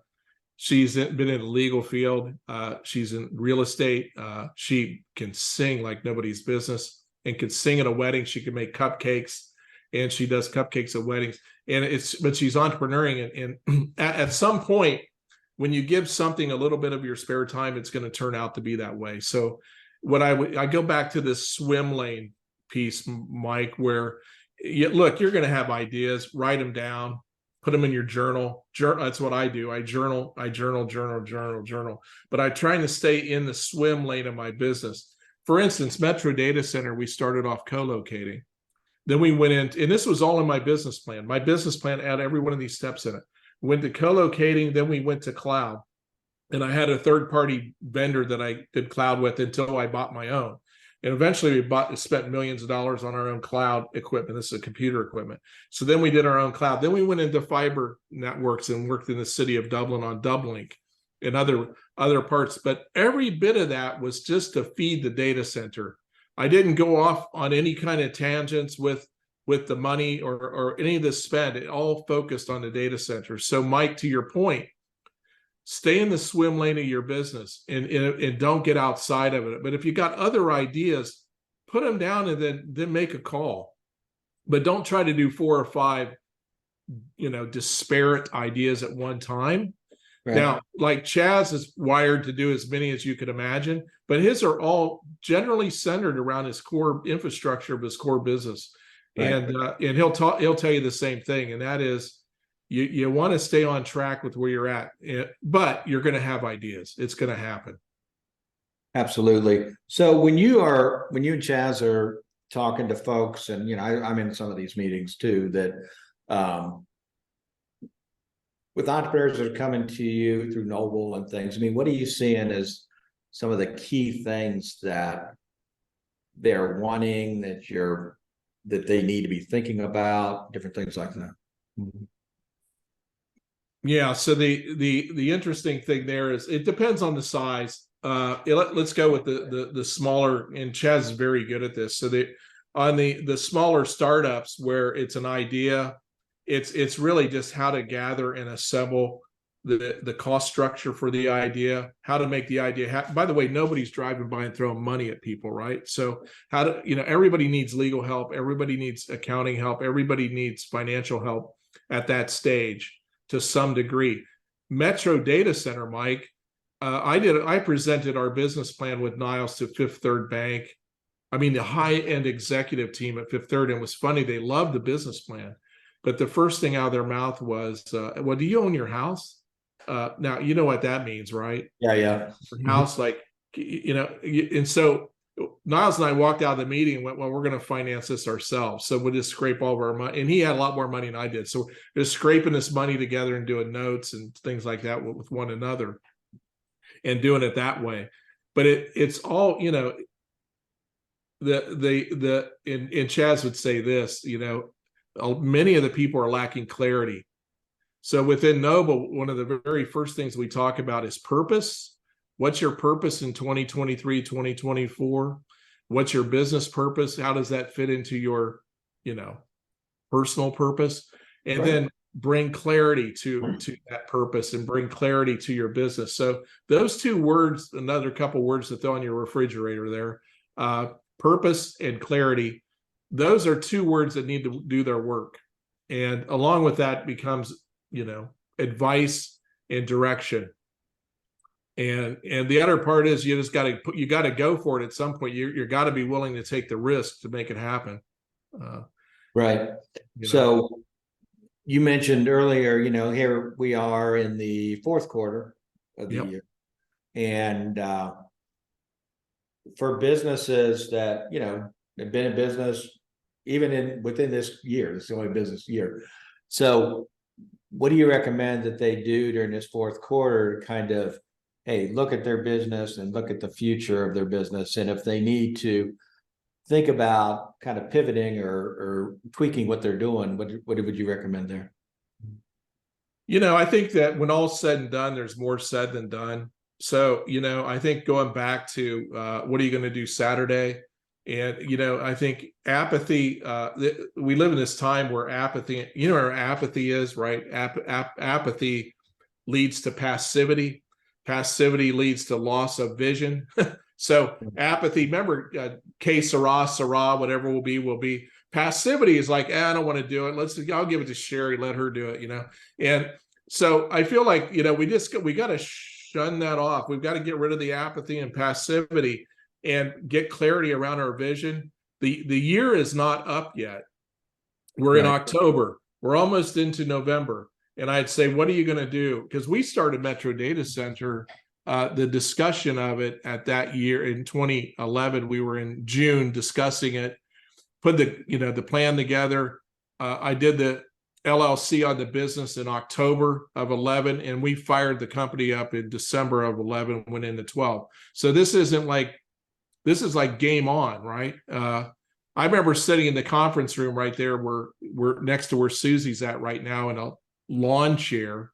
in the legal field. She's in real estate. She can sing like nobody's business and can sing at a wedding. She can make cupcakes, and she does cupcakes at weddings. But she's entrepreneuring, and at some point, when you give something a little bit of your spare time, it's going to turn out to be that way. So I go back to this swim lane piece, Mike, where look, you're going to have ideas, write them down, put them in your journal. That's what I do. I journal. But I'm trying to stay in the swim lane of my business. For instance, Metro Data Center, we started off co-locating. Then we went into, and this was all in my business plan. My business plan had every one of these steps in it. Went to co-locating, then we went to cloud. And I had a third-party vendor that I did cloud with until I bought my own. And eventually we spent millions of dollars on our own cloud equipment. This is computer equipment. So then we did our own cloud. Then we went into fiber networks and worked in the city of Dublin on Dublink and other parts. But every bit of that was just to feed the data center. I didn't go off on any kind of tangents with the money or any of the spend. It all focused on the data center. So Mike, to your point, stay in the swim lane of your business and don't get outside of it. But if you got other ideas, put them down and then make a call. But don't try to do 4 or 5, disparate ideas at one time. Right. Now, like Chaz is wired to do as many as you could imagine, but his are all generally centered around his core infrastructure of his core business. Right. And he'll tell you the same thing, and that is, you want to stay on track with where you're at, but you're going to have ideas. It's going to happen. Absolutely. So when you and Chaz are talking to folks, and I'm in some of these meetings too, that with entrepreneurs that are coming to you through Noble and things, what are you seeing as some of the key things that they're wanting, that they need to be thinking about, different things like that? Mm-hmm. Yeah. So the interesting thing there is it depends on the size. Let's go with the smaller, and Chaz is very good at this. So on the smaller startups where it's an idea, it's really just how to gather and assemble the cost structure for the idea, how to make the idea happen. By the way, nobody's driving by and throwing money at people, right? So how to, everybody needs legal help, everybody needs accounting help, everybody needs financial help at that stage to some degree. Metro Data Center, Mike, I presented our business plan with Niles to Fifth Third Bank. The high-end executive team at Fifth Third, and it was funny, they loved the business plan, but the first thing out of their mouth was, well, do you own your house? Now, you know what that means, right? Yeah. House, and so Niles and I walked out of the meeting and went, well, we're going to finance this ourselves. So we'll just scrape all of our money. And he had a lot more money than I did. So just scraping this money together and doing notes and things like that with one another and doing it that way. But it's all, and Chaz would say this, many of the people are lacking clarity. So within Noble, one of the very first things we talk about is purpose. What's your purpose in 2023, 2024? What's your business purpose? How does that fit into your, personal purpose? And right. Then bring clarity to that purpose and bring clarity to your business. So those 2 words, another couple words to throw on your refrigerator there, purpose and clarity, those are 2 words that need to do their work. And along with that becomes, advice and direction. And the other part is you just got to go for it at some point. You got to be willing to take the risk to make it happen. Right. So you mentioned earlier, here we are in the 4th quarter of the year. And for businesses that, have been in business, even within this year, this is the only business year. So what do you recommend that they do during this 4th quarter to kind of, hey, look at their business and look at the future of their business? And if they need to think about kind of pivoting or tweaking what they're doing, what would you recommend there? I think that when all's said and done, there's more said than done. So, I think going back to what are you going to do Saturday? And, I think apathy, we live in this time where apathy, where apathy is, right? Apathy leads to passivity. Passivity leads to loss of vision. So apathy, remember, que sera, whatever will be. Passivity is like, I don't want to do it. I'll give it to Sherry, let her do it, And so I feel like, we got to shun that off. We've got to get rid of the apathy and passivity and get clarity around our vision. The year is not up yet. We're in October. We're almost into November. And I'd say, what are you going to do? Because we started Metro Data Center, the discussion of it at that year in 2011, we were in June discussing it, put the plan together. I did the LLC on the business in October of 11, and we fired the company up in December of 11, went into 12. So this is like game on, right? I remember sitting in the conference room right there where we're next to where Susie's at right now in a lawn chair.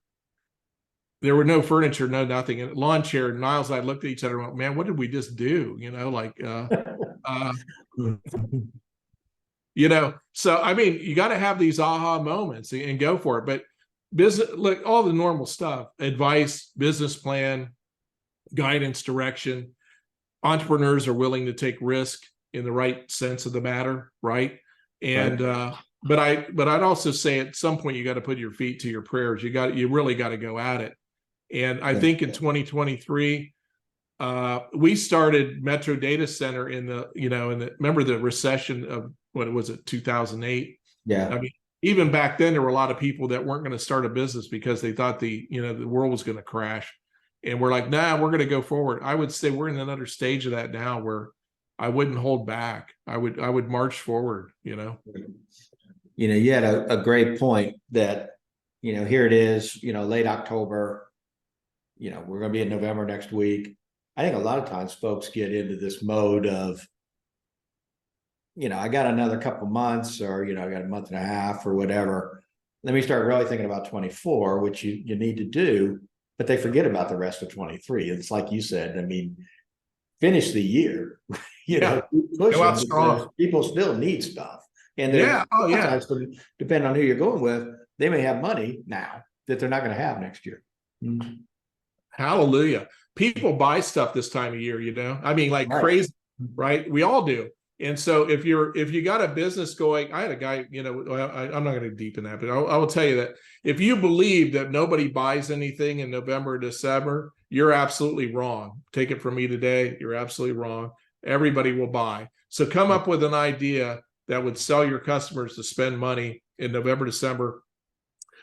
There were no furniture, no nothing. And lawn chair, Niles and I looked at each other and went, man, what did we just do? So I mean, you got to have these aha moments and go for it. But business, like all the normal stuff, advice, business plan, guidance, direction. Entrepreneurs are willing to take risk in the right sense of the matter, right? And but I'd also say at some point you got to put your feet to your prayers. You really got to go at it. And I think in 2023, we started Metro Data Center in the remember the recession of what was it, 2008? Yeah. I mean, even back then there were a lot of people that weren't going to start a business because they thought the world was going to crash. And we're like, nah, we're going to go forward. I would say we're in another stage of that now where I wouldn't hold back. I would march forward, You had a great point that, here it is, late October, we're going to be in November next week. I think a lot of times folks get into this mode of, I got another couple months or, I got a month and a half or whatever. Let me start really thinking about 24, which you need to do, but they forget about the rest of 23. It's like you said, I mean, finish the year, go out strong. People still need stuff. And depending on who you're going with, they may have money now that they're not going to have next year. Hallelujah. People buy stuff this time of year, I mean, like crazy, right? We all do. And so if you got a business going, I had a guy, I'm not going to deepen that, but I will tell you that if you believe that nobody buys anything in November or December, you're absolutely wrong. Take it from me today. You're absolutely wrong. Everybody will buy. So come up with an idea that would sell your customers to spend money in November, December.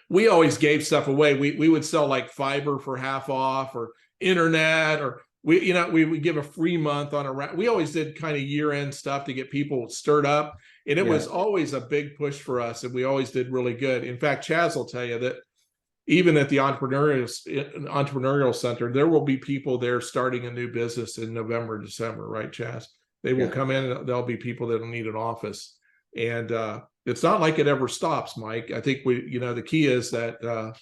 We always gave stuff away. We would sell like fiber for half off or internet, or we would give a free month on we always did kind of year-end stuff to get people stirred up. And it was always a big push for us. And we always did really good. In fact, Chaz will tell you that even at the Entrepreneurial Center, there will be people there starting a new business in November, December, right, Chaz? They will come in and there'll be people that'll need an office. And it's not like it ever stops, Mike. I think the key is that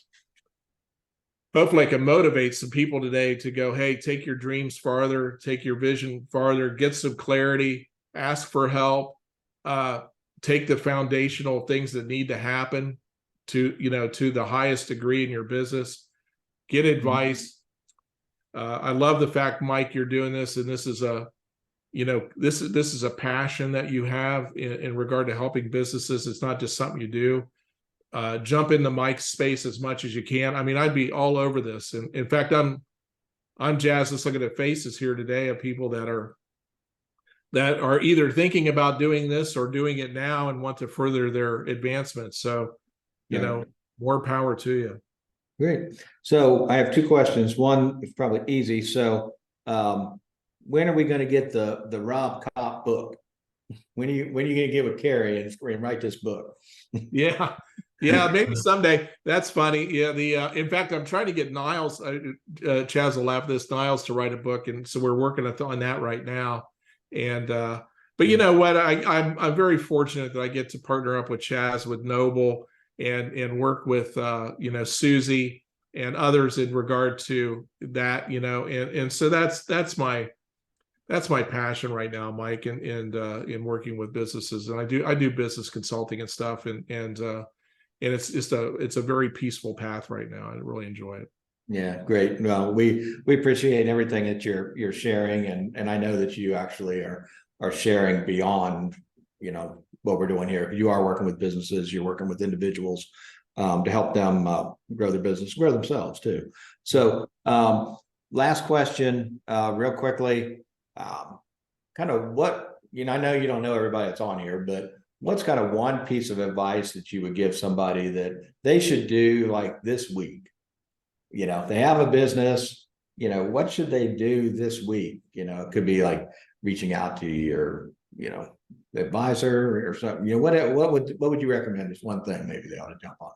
hopefully I can motivate some people today to go, hey, take your dreams farther, take your vision farther, get some clarity, ask for help, take the foundational things that need to happen to the highest degree in your business, get advice. I love the fact, Mike, you're doing this, and this is this is a passion that you have in regard to helping businesses. It's not just something you do. Jump into Mike's space as much as you can. I mean, I'd be all over this. And in fact, I'm jazzed. Let's look at the faces here today of people that are either thinking about doing this or doing it now and want to further their advancement. So, more power to you. Great. So I have two questions. One is probably easy. So when are we going to get the Rob Kopp book? When are you going to give a carry and write this book? Yeah, maybe someday. That's funny. Yeah, in fact, I'm trying to get Niles, Chaz will laugh this, Niles to write a book, and so we're working on that right now. And But you know what? I'm very fortunate that I get to partner up with Chaz, with Noble, and work with Susie and others in regard to that. And so that's my passion right now, Mike, and in working with businesses. And I do business consulting and stuff, and it's a very peaceful path right now. I really enjoy it. Yeah, great. Well, we appreciate everything that you're sharing, and I know that you actually are sharing beyond, what we're doing here. You are working with businesses, you're working with individuals to help them grow their business, grow themselves too. So last question, real quickly, kind of what, I know you don't know everybody that's on here, but what's kind of one piece of advice that you would give somebody that they should do like this week? If they have a business, what should they do this week? It could be like reaching out to your, advisor or something. What would you recommend is one thing maybe they ought to jump on?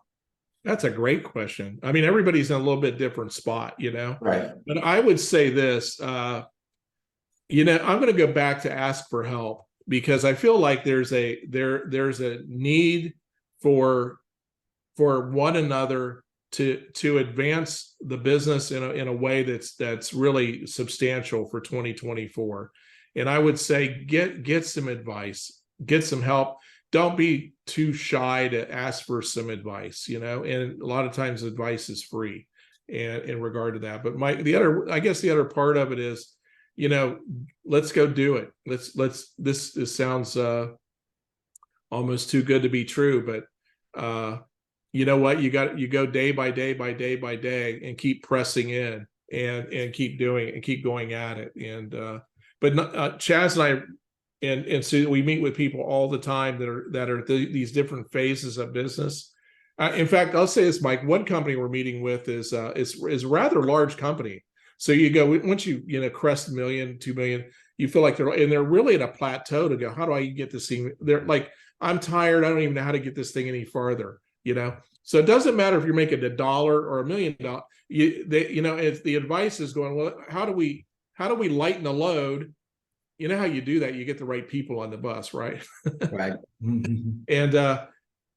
That's a great question. I mean, everybody's in a little bit different spot, Right. But I would say this, I'm going to go back to ask for help, because I feel like there's a need for one another to advance the business in a way that's really substantial for 2024. And I would say get some advice, get some help. Don't be too shy to ask for some advice, and a lot of times advice is free and in regard to that. But I guess the other part of it is, let's go do it. This sounds almost too good to be true, but you know what, you go day by day by day by day and keep pressing in and keep doing it and keep going at it. And but Chaz and I and so we meet with people all the time that are these different phases of business. In fact, I'll say this, Mike, one company we're meeting with is a rather large company. So you go, once you crest $1 million, $2 million, you feel like they're really at a plateau to go, how do I get this thing? They're like, I'm tired. I don't even know how to get this thing any farther. So it doesn't matter if you're making $1 or $1 million. It's the advice is going, well, how do we lighten the load? You know how you do that? You get the right people on the bus, right? Right. And so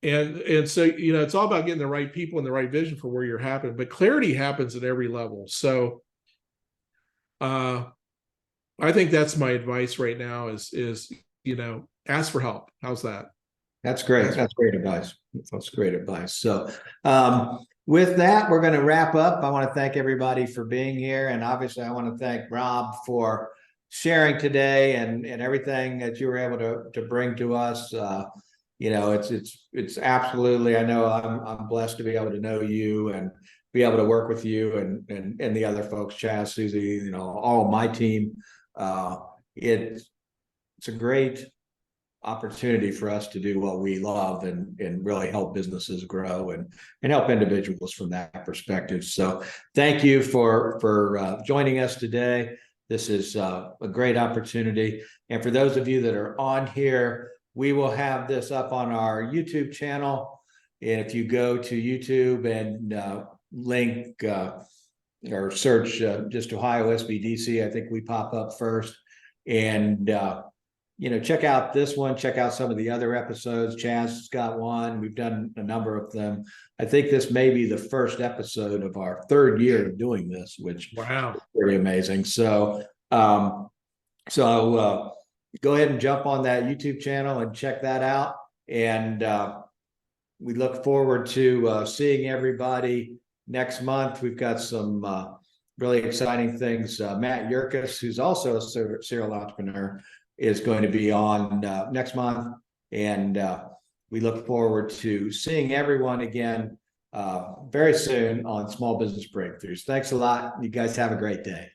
it's all about getting the right people and the right vision for where you're happening. But clarity happens at every level. So I think that's my advice right now is ask for help. How's that? That's great. That's great advice. That's great advice. So with that, we're going to wrap up. I want to thank everybody for being here. And obviously I want to thank Rob for sharing today and everything that you were able to bring to us. It's absolutely, I know I'm blessed to be able to know you and be able to work with you and the other folks, Chaz, Susie, all of my team. It's a great opportunity for us to do what we love and really help businesses grow and help individuals from that perspective. So thank you for joining us today. This is a great opportunity. And for those of you that are on here, we will have this up on our YouTube channel. And if you go to YouTube and link or search just Ohio SBDC, I think we pop up first. And check out this one, check out some of the other episodes. Chaz has got one. We've done a number of them. I think this may be the first episode of our 3rd year of doing this, which wow, is pretty amazing. So go ahead and jump on that YouTube channel and check that out. And we look forward to seeing everybody next month. We've got some really exciting things. Matt Yerkes, who's also a serial entrepreneur, is going to be on next month. And we look forward to seeing everyone again very soon on Small Business Breakthroughs. Thanks a lot. You guys have a great day.